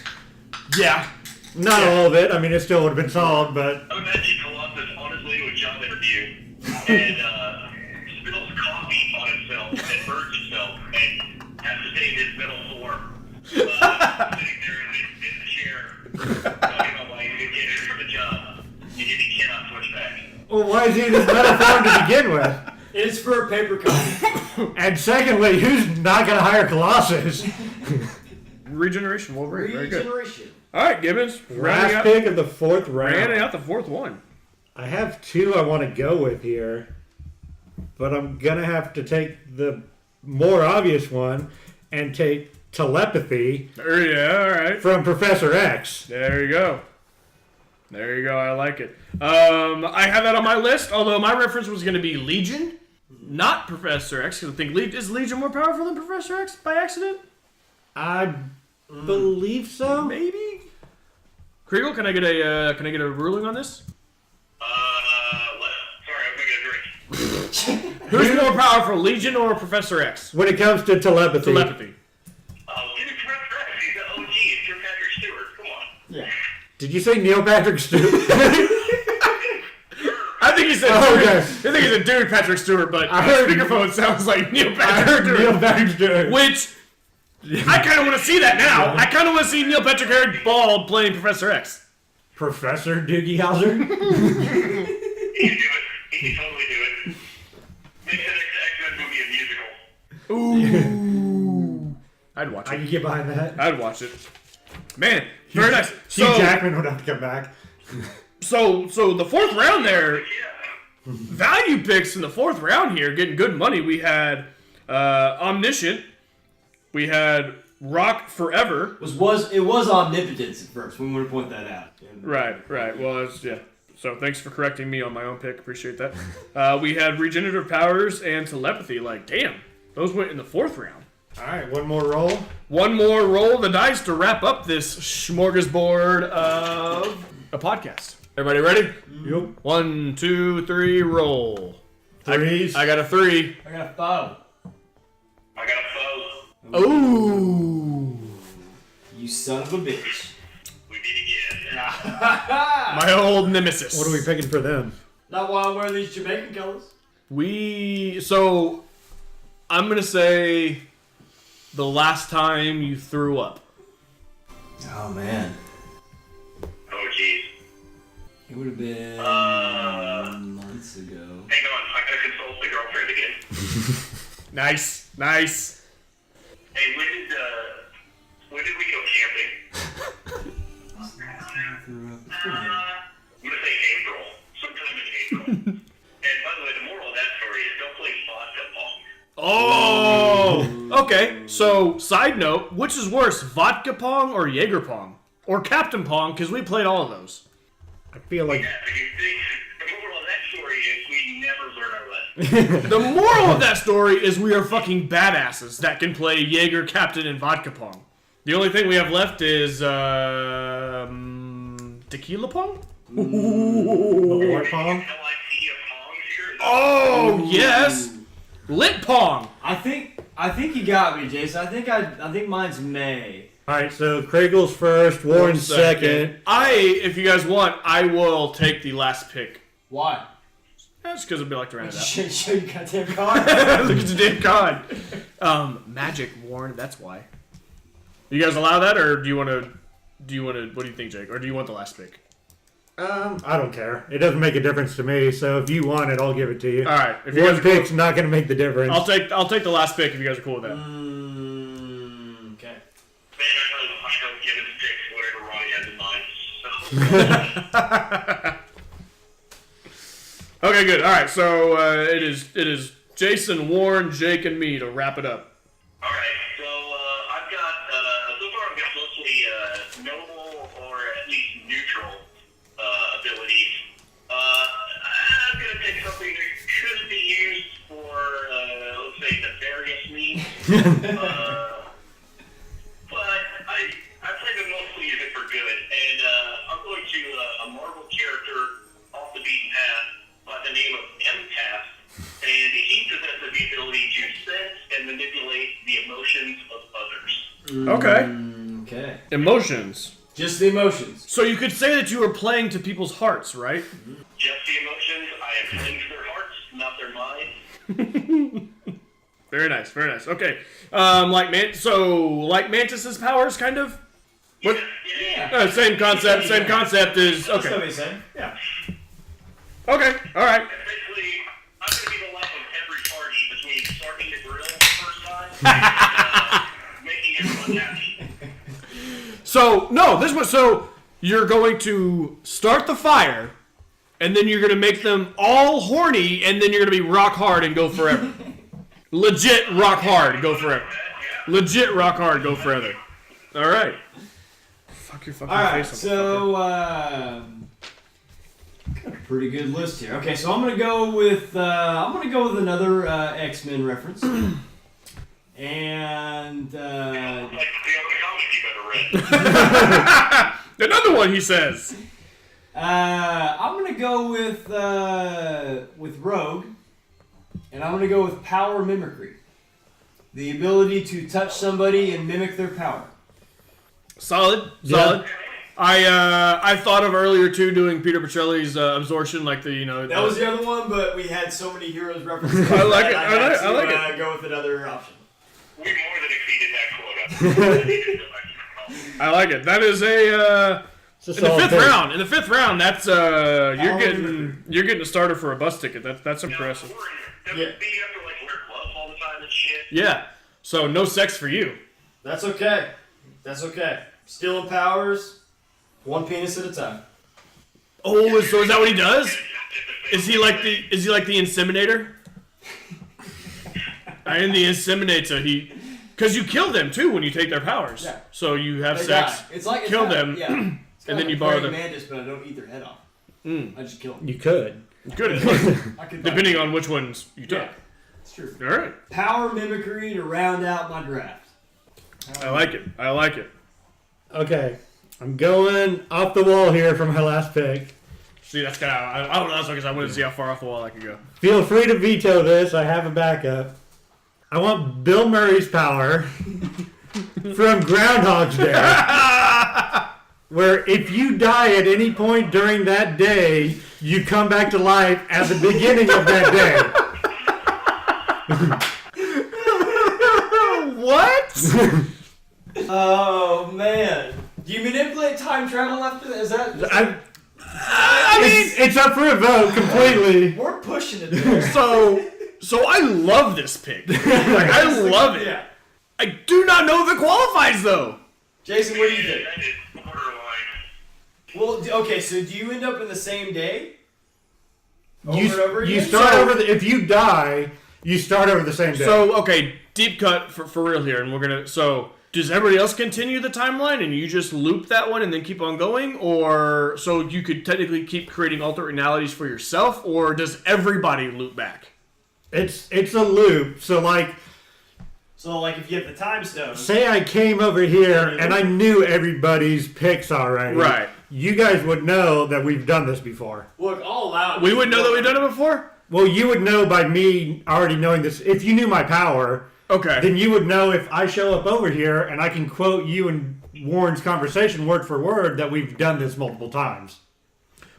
Yeah. Not all of it. I mean, it still would have been solid, but I imagine Colossus honestly to a job interview and spills coffee on himself and burns himself and has to stay in his metal form. Sitting there in the chair, talking about why he didn't get it for the job. He cannot switch back. well, why is he in his metal form to begin with? It is for a paper copy. And secondly, who's not going to hire Colossus? Regeneration Wolverine. Very good. Regeneration. All right, Gibbons. Rounding Last out, pick of the fourth round. rounding out the fourth one. I have two I want to go with here, but I'm going to have to take the more obvious one and take telepathy Yeah, all right. from Professor X. There you go. There you go. I like it. I have that on my list, although my reference was going to be Legion, not Professor X. Because I think is Legion more powerful than Professor X by accident? I believe so. Maybe. Kriegel, can I get a ruling on this? What? Sorry, I'm gonna get a drink. Who's more powerful, Legion or Professor X? When it comes to telepathy. Telepathy. Oh, give me Professor X. He's the OG. It's your Patrick Stewart. Come on. Yeah. Did you say Neil Patrick Stewart? I think he said I think he said dude Patrick Stewart, but I heard speakerphone sounds like Neil I Patrick heard Stewart. Neil Patrick Stewart. Which I kind of want to see that now. I kind of want to see Neil Patrick Stewart bald playing Professor X. Professor Doogie Howser? He can do it. He can totally do it. Make the next X-Men movie a musical. Ooh. I'd watch I it. can get behind that. I'd watch it. Man, very nice. Hugh Jackman would have to come back. So the fourth round there, Yeah. value picks in the fourth round here, getting good money. We had Omniscient. We had Rock Forever. It was omnipotence at first. We want to point that out. Right. Well, that's, yeah. So thanks for correcting me on my own pick. Appreciate that. We had Regenerative Powers and Telepathy. Like, damn, those went in the fourth round. All right, one more roll. One more roll of the dice to wrap up this smorgasbord of a podcast. Everybody ready? Yep. 1, 2, 3, roll. Threes. I got a 3. I got a foe. I got a foe. Ooh. You son of a bitch. We meet again. My old nemesis. What are we picking for them? Not while I'm wearing these Jamaican colors. So, I'm going to say the last time you threw up. Oh, man. Oh, jeez. It would have been months ago. Hang on. I gotta consult the girlfriend again. Nice. Hey, when did we go camping? I'm gonna say April. Sometime in April. And by the way, the moral of that story is don't play vodka pong. Oh! Okay, so side note, which is worse, vodka pong or Jaeger pong? Or Captain Pong, because we played all of those. I feel like... Yeah, but you think the moral of that story is we never learn our lesson. The moral of that story is we are fucking badasses that can play Jaeger, Captain, and vodka pong. The only thing we have left is tequila pong? What pong? No idea pongs here. Oh yes, lit pong. I think you got me, Jason. I think mine's May. All right, so Kragel's first, Warren's second. If you guys want, I will take the last pick. Why? That's because I'd be like to round it out. Show your goddamn card. Look at the damn card. Magic, Warren. That's why. You guys allow that, or do you want to? What do you think, Jake? Or do you want the last pick? I don't care. It doesn't make a difference to me. So if you want it, I'll give it to you. All right. If you One guys are cool, pick's not going to make the difference. I'll take the last pick if you guys are cool with that. Okay. Man, I don't give it to Dick whatever Ronnie has in mind. So. Okay, good. All right. So it is Jason, Warren, Jake, and me to wrap it up. All right, so I've got so far I've got mostly noble or at least neutral abilities. I'm gonna take something that could be used for let's say nefarious means, but I plan to mostly use it for good. And I'm going to a Marvel character off the beaten path by the name of Empath. And he possesses the ability to sense and manipulate the emotions of others. Okay. Okay. Emotions. Just the emotions. So you could say that you were playing to people's hearts, right? Just the emotions. I am playing to their hearts, not their minds. Very nice. Very nice. Okay. Like Mantis's powers, kind of. What? Yeah. Same concept. Same concept is That's okay. what they say. Yeah. Okay. All right. Basically, I'm going to be the life of every party between starting the grill the first time and making everyone happy. So you're going to start the fire, and then you're going to make them all horny, and then you're going to be rock hard and go forever. Legit rock hard, go forever. Legit rock hard, go forever. All right. Fuck your fucking All right. face. So got a pretty good list here. Okay, so I'm gonna go with another X-Men reference, and Like the other comic you've ever read. Another one, he says. I'm gonna go with Rogue, and I'm gonna go with power mimicry, the ability to touch somebody and mimic their power. Solid. Yeah. I thought of earlier too doing Peter Petrelli's absorption, like the That was the other one, but we had so many heroes references. I like it. I like it. Go with another option. We more than exceeded that quota. I like it. That is a in the fifth round. In the fifth round, that's you're getting a starter for a bus ticket. That's impressive. Do you have to like wear gloves all the time and shit? Yeah. So no sex for you. That's okay. That's okay. Stealing powers, one penis at a time. Oh, so is that what he does? Is he like the inseminator? I am the inseminator. Because you kill them too when you take their powers. Yeah. So you have They sex, die. It's like kill them, Yeah. and then you borrow them. Mantis, but I don't eat their head off. I just kill them. You could. Good. I could Depending on which ones you took. Yeah, it's true. All right. Power mimicry to round out my draft. I like it. Okay. I'm going off the wall here for my last pick. See, that's kind of I don't know. That's because I wanted to see how far off the wall I could go. Feel free to veto this. I have a backup. I want Bill Murray's power from Groundhog's Day. Where if you die at any point during that day, you come back to life at the beginning of that day. What? Oh man! Do you manipulate time travel after that? Is that? I mean, it's up for a vote completely. We're pushing it there. So I love this pick. Like, I love it. Yeah. I do not know if it qualifies though. Jason, what do you think? That is borderline. Well, okay. So do you end up in the same day? You Over again? start over if you die, you start over the same day. So okay, deep cut for real here, and we're gonna. So does everybody else continue the timeline, and you just loop that one and then keep on going, or so you could technically keep creating alternate realities for yourself, or does everybody loop back? it's a loop. So like, if you have the time stone. say I came over here and I knew everybody's picks already. Right. You guys would know that we've done this before. Look, I'll allow it. We wouldn't know that we've done it before. Well, you would know by me already knowing this. If you knew my power, Okay. then you would know if I show up over here and I can quote you and Warren's conversation word for word that we've done this multiple times.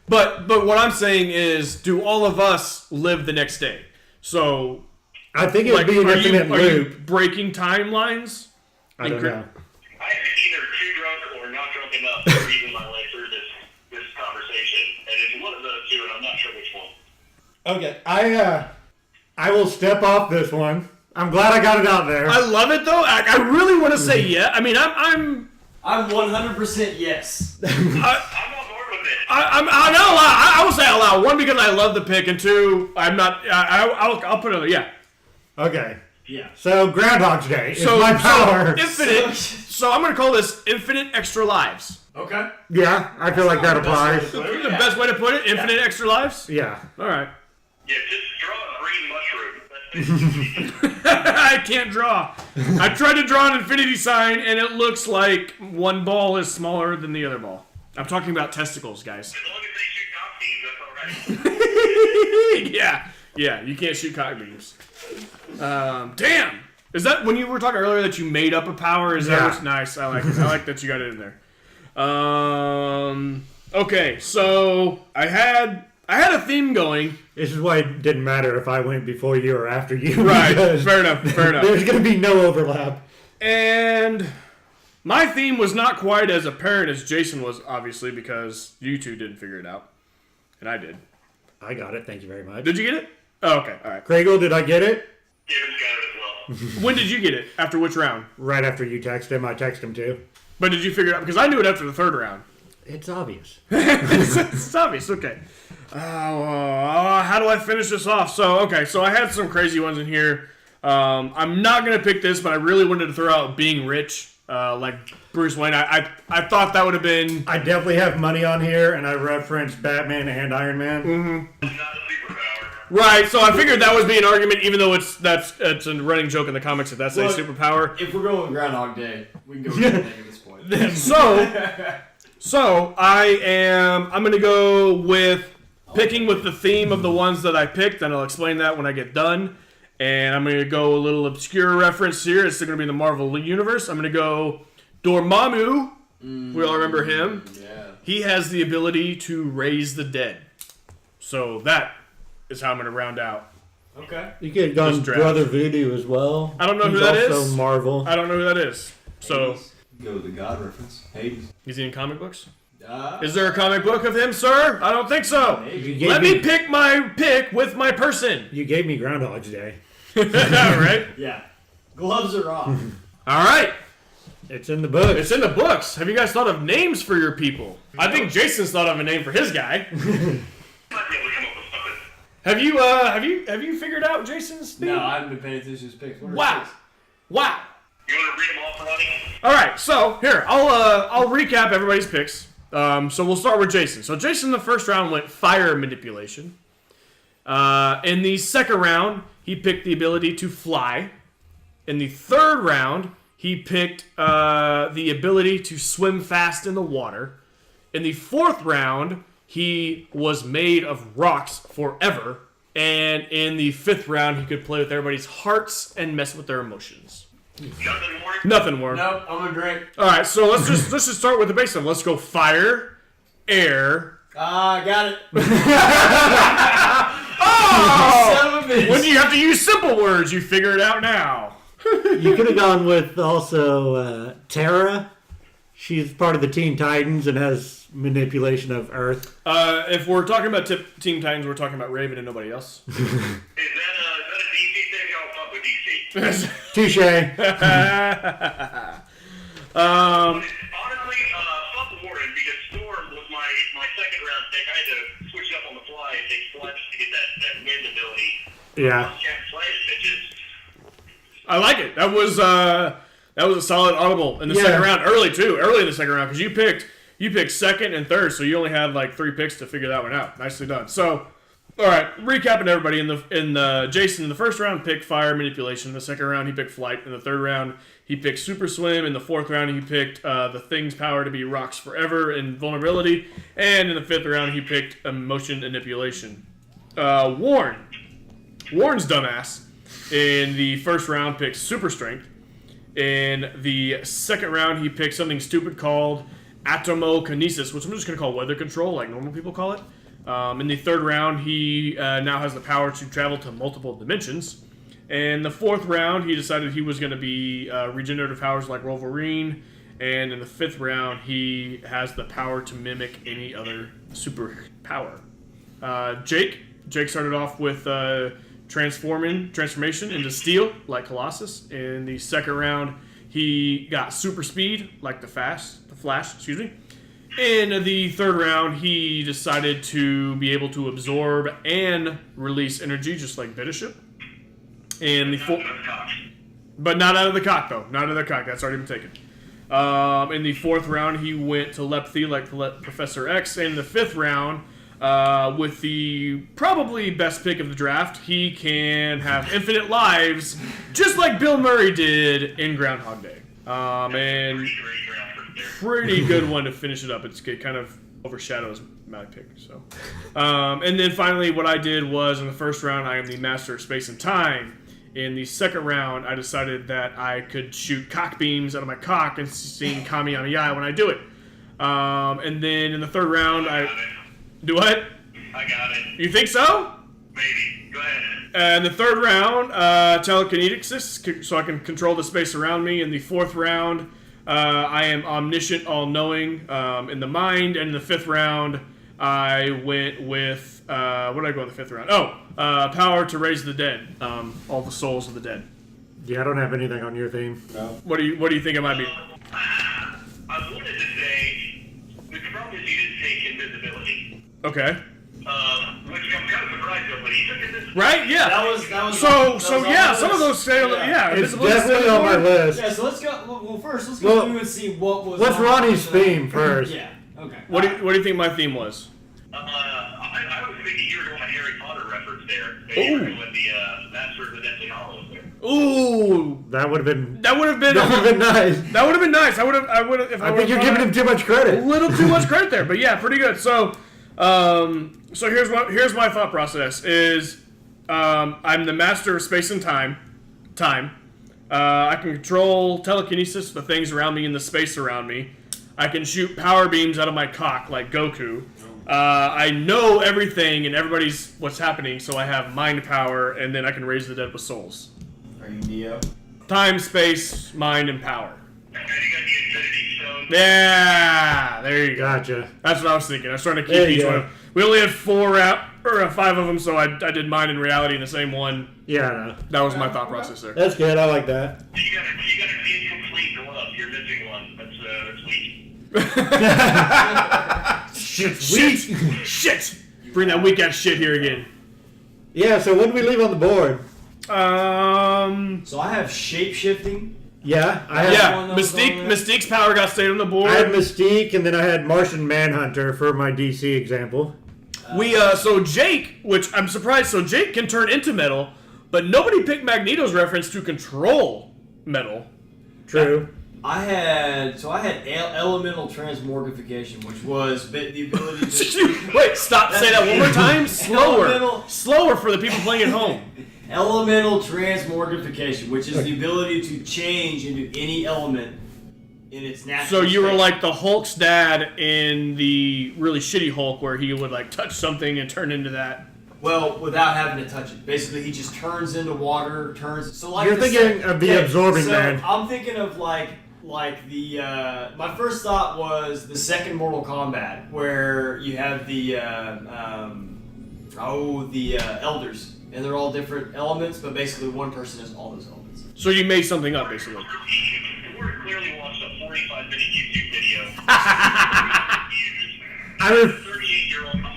But what I'm saying is, do all of us live the next day? So I think it would be an are infinite you loop. breaking timelines? I don't know. I am either too drunk or not drunk enough to reason my way through this conversation, and it's one of those two, and I'm not sure which one. Okay, I will step off this one. I'm glad I got it out there. I love it though. I really want to say yeah. I mean, I'm 100% yes. I'm on board with it. I know. I will say out loud. One, because I love the pick, and two, I'm not. I'll put it. Yeah. Okay. Yeah. So Groundhog's Day is So my power. infinite. So I'm gonna call this infinite extra lives. Okay. Yeah, I feel like that applies. The best way to put it, infinite extra lives. Yeah. All right. Yeah, just draw a green mushroom. That's it. I can't draw. I tried to draw an infinity sign, and it looks like one ball is smaller than the other ball. I'm talking about testicles, guys. As long as they shoot cock beams, that's alright. Yeah. You can't shoot cock beams. Damn. Is that when you were talking earlier that you made up a power? Is that what's nice? I like it. I like that you got it in there. Okay, so I had a theme going. This is why it didn't matter if I went before you or after you. Right. because Fair enough. There's going to be no overlap. And my theme was not quite as apparent as Jason was, obviously, because you two didn't figure it out. And I did. I got it. Thank you very much. Did you get it? Oh, okay. All right. Craigle, did I get it? Gibbons got it as well. When did you get it? After which round? Right after you text him, I text him too. But did you figure it out? Because I knew it after the third round. It's obvious. It's obvious. Okay. How do I finish this off? So I had some crazy ones in here. I'm not going to pick this, but I really wanted to throw out being rich, like Bruce Wayne. I thought that would have been... I definitely have money on here, and I referenced Batman and Iron Man. Mm-hmm. Not a superpower. Right, so I figured that would be an argument, even though it's a running joke in the comics that that's a superpower. If we're going with Groundhog Day, we can go with anything at this point. So I'm gonna go with picking with the theme of the ones that I picked, and I'll explain that when I get done. And I'm gonna go a little obscure reference here. It's gonna be in the Marvel universe. I'm gonna go Dormammu We all remember him. Yeah. He has the ability to raise the dead. So that is how I'm going to round out. Okay. You could have gone Just draft. Brother Voodoo as well. I don't know who He's that also is. Marvel. I don't know who that is. So, Go with the God reference. Hades. is he in comic books? Is there a comic book of him, sir? I don't think so. You gave Let me pick my pick with my person. You gave me Groundhog's Day. All right. Yeah. Gloves are off. All right. It's in the book. It's in the books. Have you guys thought of names for your people? I think Jason's thought of a name for his guy. Might be able to come up with something. Have you figured out Jason's thing? No, I haven't been paying attention to his picks. What are Wow. his picks? Wow. You want to read them off, Ronnie? All right. So here, I'll recap everybody's picks. So we'll start with Jason. So Jason in the first round went fire manipulation. In the second round, he picked the ability to fly. In the third round, he picked the ability to swim fast in the water. In the fourth round, he was made of rocks forever. And in the fifth round, he could play with everybody's hearts and mess with their emotions. Nothing more? Nothing more. Nope, I'm gonna drink. All right, so let's just start with the base level. Let's go fire, air. Got it. Oh! Son of a bitch. When you have to use simple words, you figure it out now. You could have gone with also Terra. She's part of the Teen Titans and has manipulation of Earth. If we're talking about Team Titans, we're talking about Raven and nobody else. Is that a DC thing? I'll fuck with DC. Touche. Honestly, fuck Warren, because Storm was my second round pick. I had to switch it up on the fly and take Fletch to get that wind ability. Yeah. Jack Flash pitches. I like it. That was a solid audible in the second round, early in the second round, because you picked second and third, so you only had like 3 picks to figure that one out. Nicely done. So, all right, recapping everybody in the Jason in the first round picked fire manipulation. In the second round he picked flight. In the third round he picked super swim. In the fourth round he picked the thing's power to be rocks forever and vulnerability. And in the fifth round he picked emotion manipulation. Warren's dumbass in the first round picked super strength. In the second round he picked something stupid called atomokinesis, which I'm just going to call weather control, like normal people call it. In the third round, he now has the power to travel to multiple dimensions. In the fourth round, he decided he was going to be regenerative powers like Wolverine. And in the fifth round, he has the power to mimic any other superpower. Jake started off with transformation into steel, like Colossus. In the second round, he got super speed, like the Flash. In the third round, he decided to be able to absorb and release energy, just like Bishop. But not out of the cock, though. Not out of the cock. That's already been taken. In the fourth round, he went telepathy, like Professor X. And in the fifth round, with the probably best pick of the draft, he can have infinite lives, just like Bill Murray did in Groundhog Day. And pretty good one to finish it up. It kind of overshadows my pick. So, and then finally, what I did was in the first round, I am the master of space and time. In the second round, I decided that I could shoot cock beams out of my cock and sing Kamehameha when I do it. And then in the third round, do what? I got it. You think so? Maybe. Go ahead. In the third round, telekinesis, so I can control the space around me. In the fourth round, I am omniscient, all-knowing in the mind. And in the fifth round, I went with, what did I go in the fifth round? Power to raise the dead, all the souls of the dead. Yeah, I don't have anything on your theme. No. What do you think it might be? I wanted to say, the problem is you didn't take invisibility. Okay. Which I'm kind of surprised of, but he took invisibility. Right? Yeah. That was some of those say, It's invisibility definitely on my list. Yeah, so let's go. Well, first, let's go through and see what was. What's on Ronnie's the- theme first? Yeah. Okay. What do you think my theme was? I was thinking you were doing a Harry Potter reference there. Maybe you were doing the Master of the Deathly Hallows there. Ooh, That would have been that would have been nice. That would have been nice. I would have. I think you're giving him too much a credit. little too much credit there, but yeah, pretty good. So, here's my thought process is, I'm the master of space and time. I can control telekinesis, the things around me and the space around me. I can shoot power beams out of my cock like Goku. I know everything and everybody's what's happening, so I have mind power, and then I can raise the dead with souls. Are you Neo? Time, space, mind, and power. And then you got the Infinity Stone. Yeah, there you go. Gotcha. That's what I was thinking. I was trying to There keep you each go. one. We only had 5 of them, so I did mind and reality in the same one. Yeah, I know. That was my thought process there. That's good. I like that. You got an incomplete glove. You're missing one. That's weak. Shit! Bring that weak ass shit here again. Yeah, so what did we leave on the board? So I have shape-shifting. Yeah, I had, Yeah, one of those on there. Mystique's power got stayed on the board. I had Mystique, and then I had Martian Manhunter for my DC example. So Jake, which I'm surprised, so Jake can turn into metal, but nobody picked Magneto's reference to control metal. True. I had elemental transmorgification, which was the ability to Wait, stop, say that one more time. Slower. Elemental- Slower for the people playing at home. elemental transmorgification, which is the ability to change into any element in its natural So you were state. like the Hulk's dad in the really shitty Hulk where he would like touch something and turn into that. Well, without having to touch it. Basically, he just turns into water, so like You're the thinking of the absorbing so man. I'm thinking of like the my first thought was the second Mortal Kombat, where you have the elders, and they're all different elements, but basically one person has all those elements. So you made something up basically. We're clearly watched a 45-minute YouTube video. I mean, 38-year-old man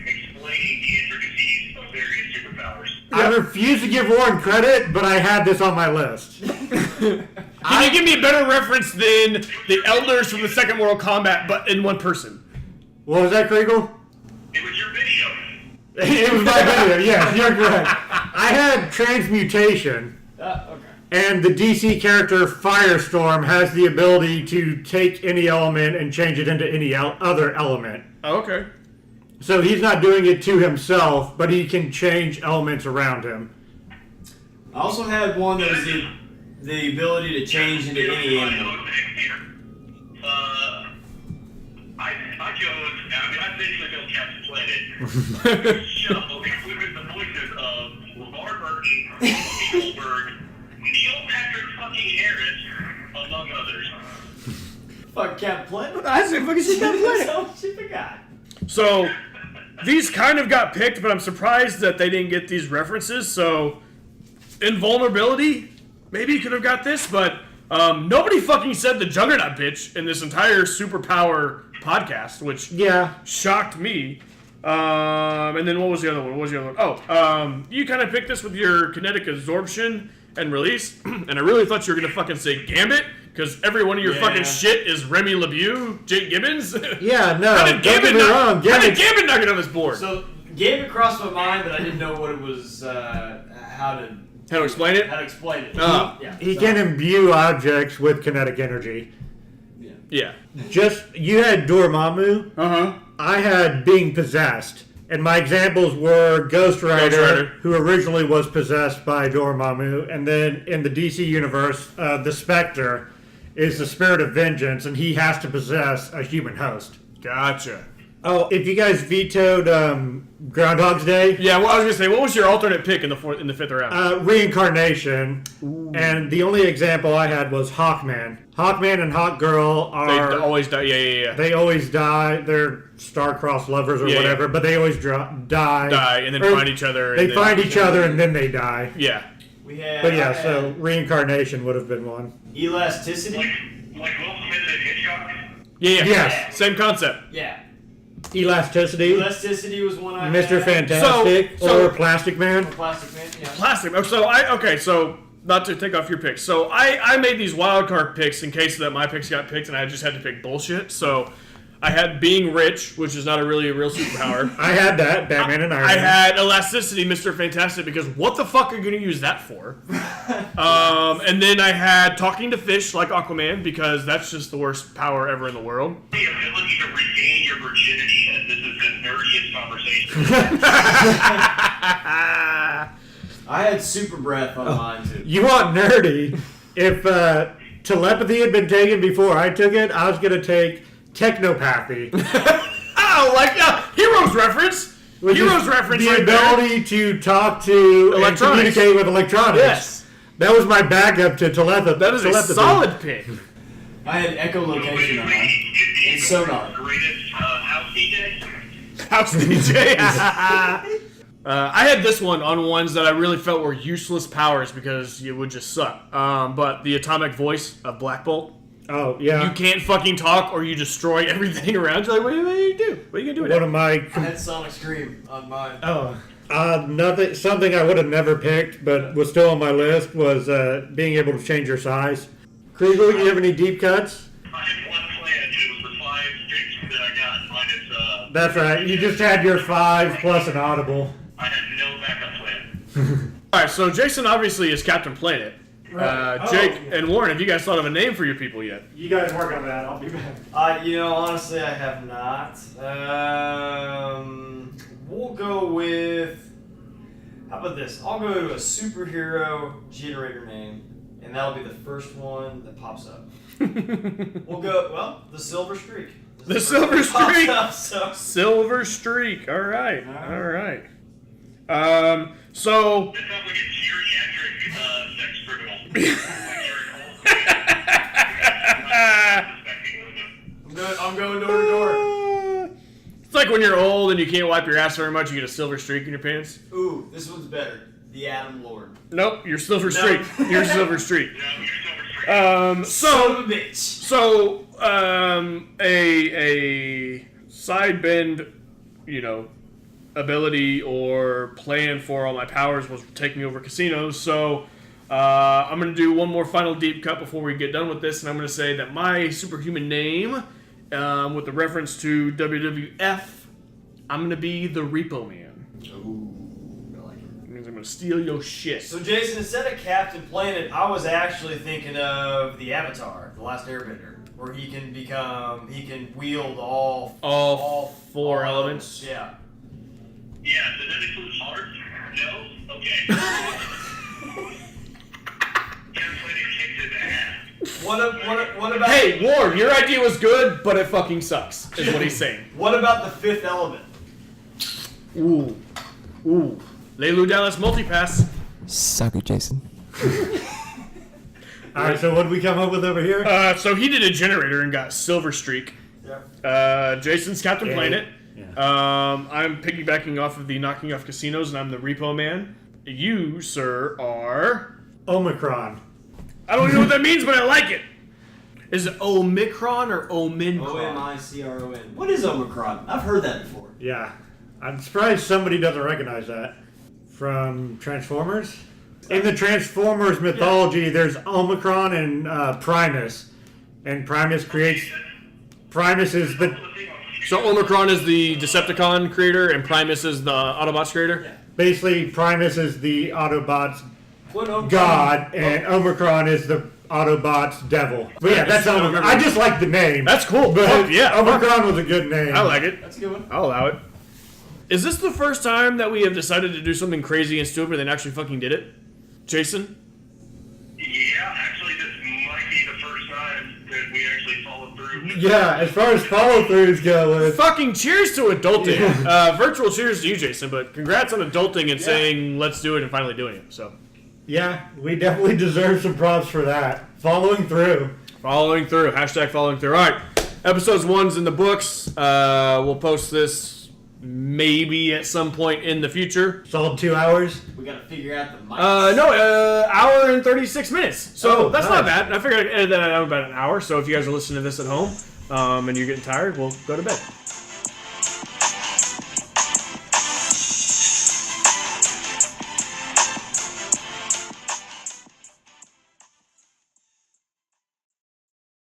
explaining the intricacies of various superpowers. I refuse to give Warren credit, but I had this on my list. Can you give me a better reference than the elders from the second Mortal Kombat, but in one person? What was that, Kriegel? It was your video. It was my video, yes, you're correct. I had transmutation, Okay. and the DC character Firestorm has the ability to take any element and change it into any other element. Oh, okay. So he's not doing it to himself, but he can change elements around him. I also had one that was the ability to change into any animal. I basically built Captain Planet. Show included the voices of LeVar Burton, Whoopi Goldberg, Neil Patrick fucking Harris, among others. Fuck Cap Planet. I said fucking shit Captain Planet. So she forgot. So these kind of got picked, but I'm surprised that they didn't get these references. So invulnerability, maybe you could have got this, but nobody fucking said the Juggernaut bitch in this entire superpower podcast, which shocked me. And then what was the other one? Oh, you kind of picked this with your kinetic absorption and release, and I really thought you were gonna fucking say Gambit, because every one of your fucking shit is Remy LeBeau, Jake Gibbons. Yeah, no, How did don't get me wrong. How did Gambit not get on this board? So Gambit crossed my mind, but I didn't know what it was. How to explain it? How to explain it? He can imbue objects with kinetic energy. Yeah. You had Dormammu. Uh-huh. I had being possessed. And my examples were Ghost Rider, who originally was possessed by Dormammu, and then in the DC universe, the Spectre is the spirit of vengeance, and he has to possess a human host. Gotcha. Oh, if you guys vetoed Groundhog's Day, Yeah, well, I was gonna say, what was your alternate pick in the fifth round? reincarnation, and the only example I had was Hawkman. Hawkman and Hawkgirl They are always die. Yeah. they always die. They're star-crossed lovers or Yeah, whatever, but they always die. Die and then Or find each other. They and find then, each other and then they die. Yeah. We had. But yeah, I had so reincarnation would have been one. elasticity. Like Will Smith and Hitchcock. Yeah. Yes. Same concept. Yeah. Elasticity, Elasticity was one I Mr. had. Fantastic, So- or Plastic Man. Plastic Man. Yeah. Plastic. So not to take off your picks. So I made these wild card picks in case that my picks got picked and I just had to pick bullshit. So I had being rich, which is not a real superpower. I had that, Batman and Iron I Man. had elasticity, Mr. Fantastic, because what the fuck are you going to use that for? And then I had talking to fish like Aquaman, because that's just the worst power ever in the world. The ability to regain your virginity, and this is the nerdiest conversation. I had super breath on mine too. You want nerdy? If telepathy had been taken before I took it, I was going to take technopathy. Oh, like Heroes reference. Heroes reference. The right ability to talk to and communicate with electronics. Yes. That was my backup to telepathy. That is a solid pick. I had echolocation on mine. And sonar. Greatest house DJ? House DJ. I had this one on ones that I really felt were useless powers because it would just suck. But the atomic voice of Black Bolt. Oh, yeah. You can't fucking talk or you destroy everything around you. Like, what do you do? What are you going to do with One it? of my... I had Sonic Scream on mine. Nothing. Something I would have never picked, but was still on my list, was being able to change your size. Kriegel, do you have any deep cuts? I had one plan. It was the 5 sticks that I got. Minus, That's right. You just had your 5 plus an audible. I had no backup plan. Alright, so Jason obviously is Captain Planet. Jake and Warren, have you guys thought of a name for your people yet? You guys work on that. I'll be back. Honestly, I have not. We'll go with... How about this? I'll go to a superhero generator name, and that'll be the first one that pops up. We'll go, the Silver Streak. The Silver Streak! So. Silver Streak. Alright. Alright. So... This sounds like a geriatric sex criminal. I'm going door to door. It's like when you're old and you can't wipe your ass very much, you get a silver streak in your pants. Ooh, this one's better. The Adam Lord. Nope, you're Silver Streak. You're Silver Streak. No, you're Silver Streak. Son of a bitch. So, a side bend, ability or plan for all my powers was taking over casinos. So, I'm going to do one more final deep cut before we get done with this, and I'm going to say that my superhuman name, with the reference to WWF, I'm going to be the Repo Man. Ooh, I like it. It means I'm going to steal your shit. So, Jason, instead of Captain Planet, I was actually thinking of the Avatar, the Last Airbender, where he can wield all four elements. Yeah. Yeah, does that include heart? No? Okay. What about? Hey, Warren, your idea was good, but it fucking sucks, is what he's saying. What about the fifth element? Ooh. Lay Lou down, let's multipass. Suck it, Jason. Alright, so what did we come up with over here? So he did a generator and got Silver Streak. Yep. Jason's Captain Yeah. Planet. Yeah. I'm piggybacking off of the Knocking Off Casinos, and I'm the Repo Man. You, sir, are... Omicron. I don't know what that means, but I like it. Is it Omicron or Omincron? Omicron. What is Omicron? I've heard that before. Yeah. I'm surprised somebody doesn't recognize that. From Transformers? In the Transformers mythology, there's Omicron and Primus. And Primus is the... So Omicron is the Decepticon creator, and Primus is the Autobots creator? Basically, Primus is the Autobots' What Omicron? god, and Omicron is the Autobots' devil. But yeah, that's Omicron. I just like the name. That's cool. But Fuck yeah. Omicron was a good name. I like it. That's a good one. I'll allow it. Is this the first time that we have decided to do something crazy and stupid and actually fucking did it? Jason? Yeah, actually, this might be the first time that we actually followed through. Yeah, as far as follow-throughs go, it's... Fucking cheers to adulting. Virtual cheers to you, Jason, but congrats on adulting and saying let's do it and finally doing it. So, Yeah, we definitely deserve some props for that. Following through. following through. Hashtag following through. All right. Episodes 1's in the books. We'll post this maybe at some point in the future. Solid 2 hours. We gotta figure out the mics. No, hour and 36 minutes. So Oh, that's nice. not bad. I figured I'd edit that out about an hour. So if you guys are listening to this at home and you're getting tired, well, go to bed.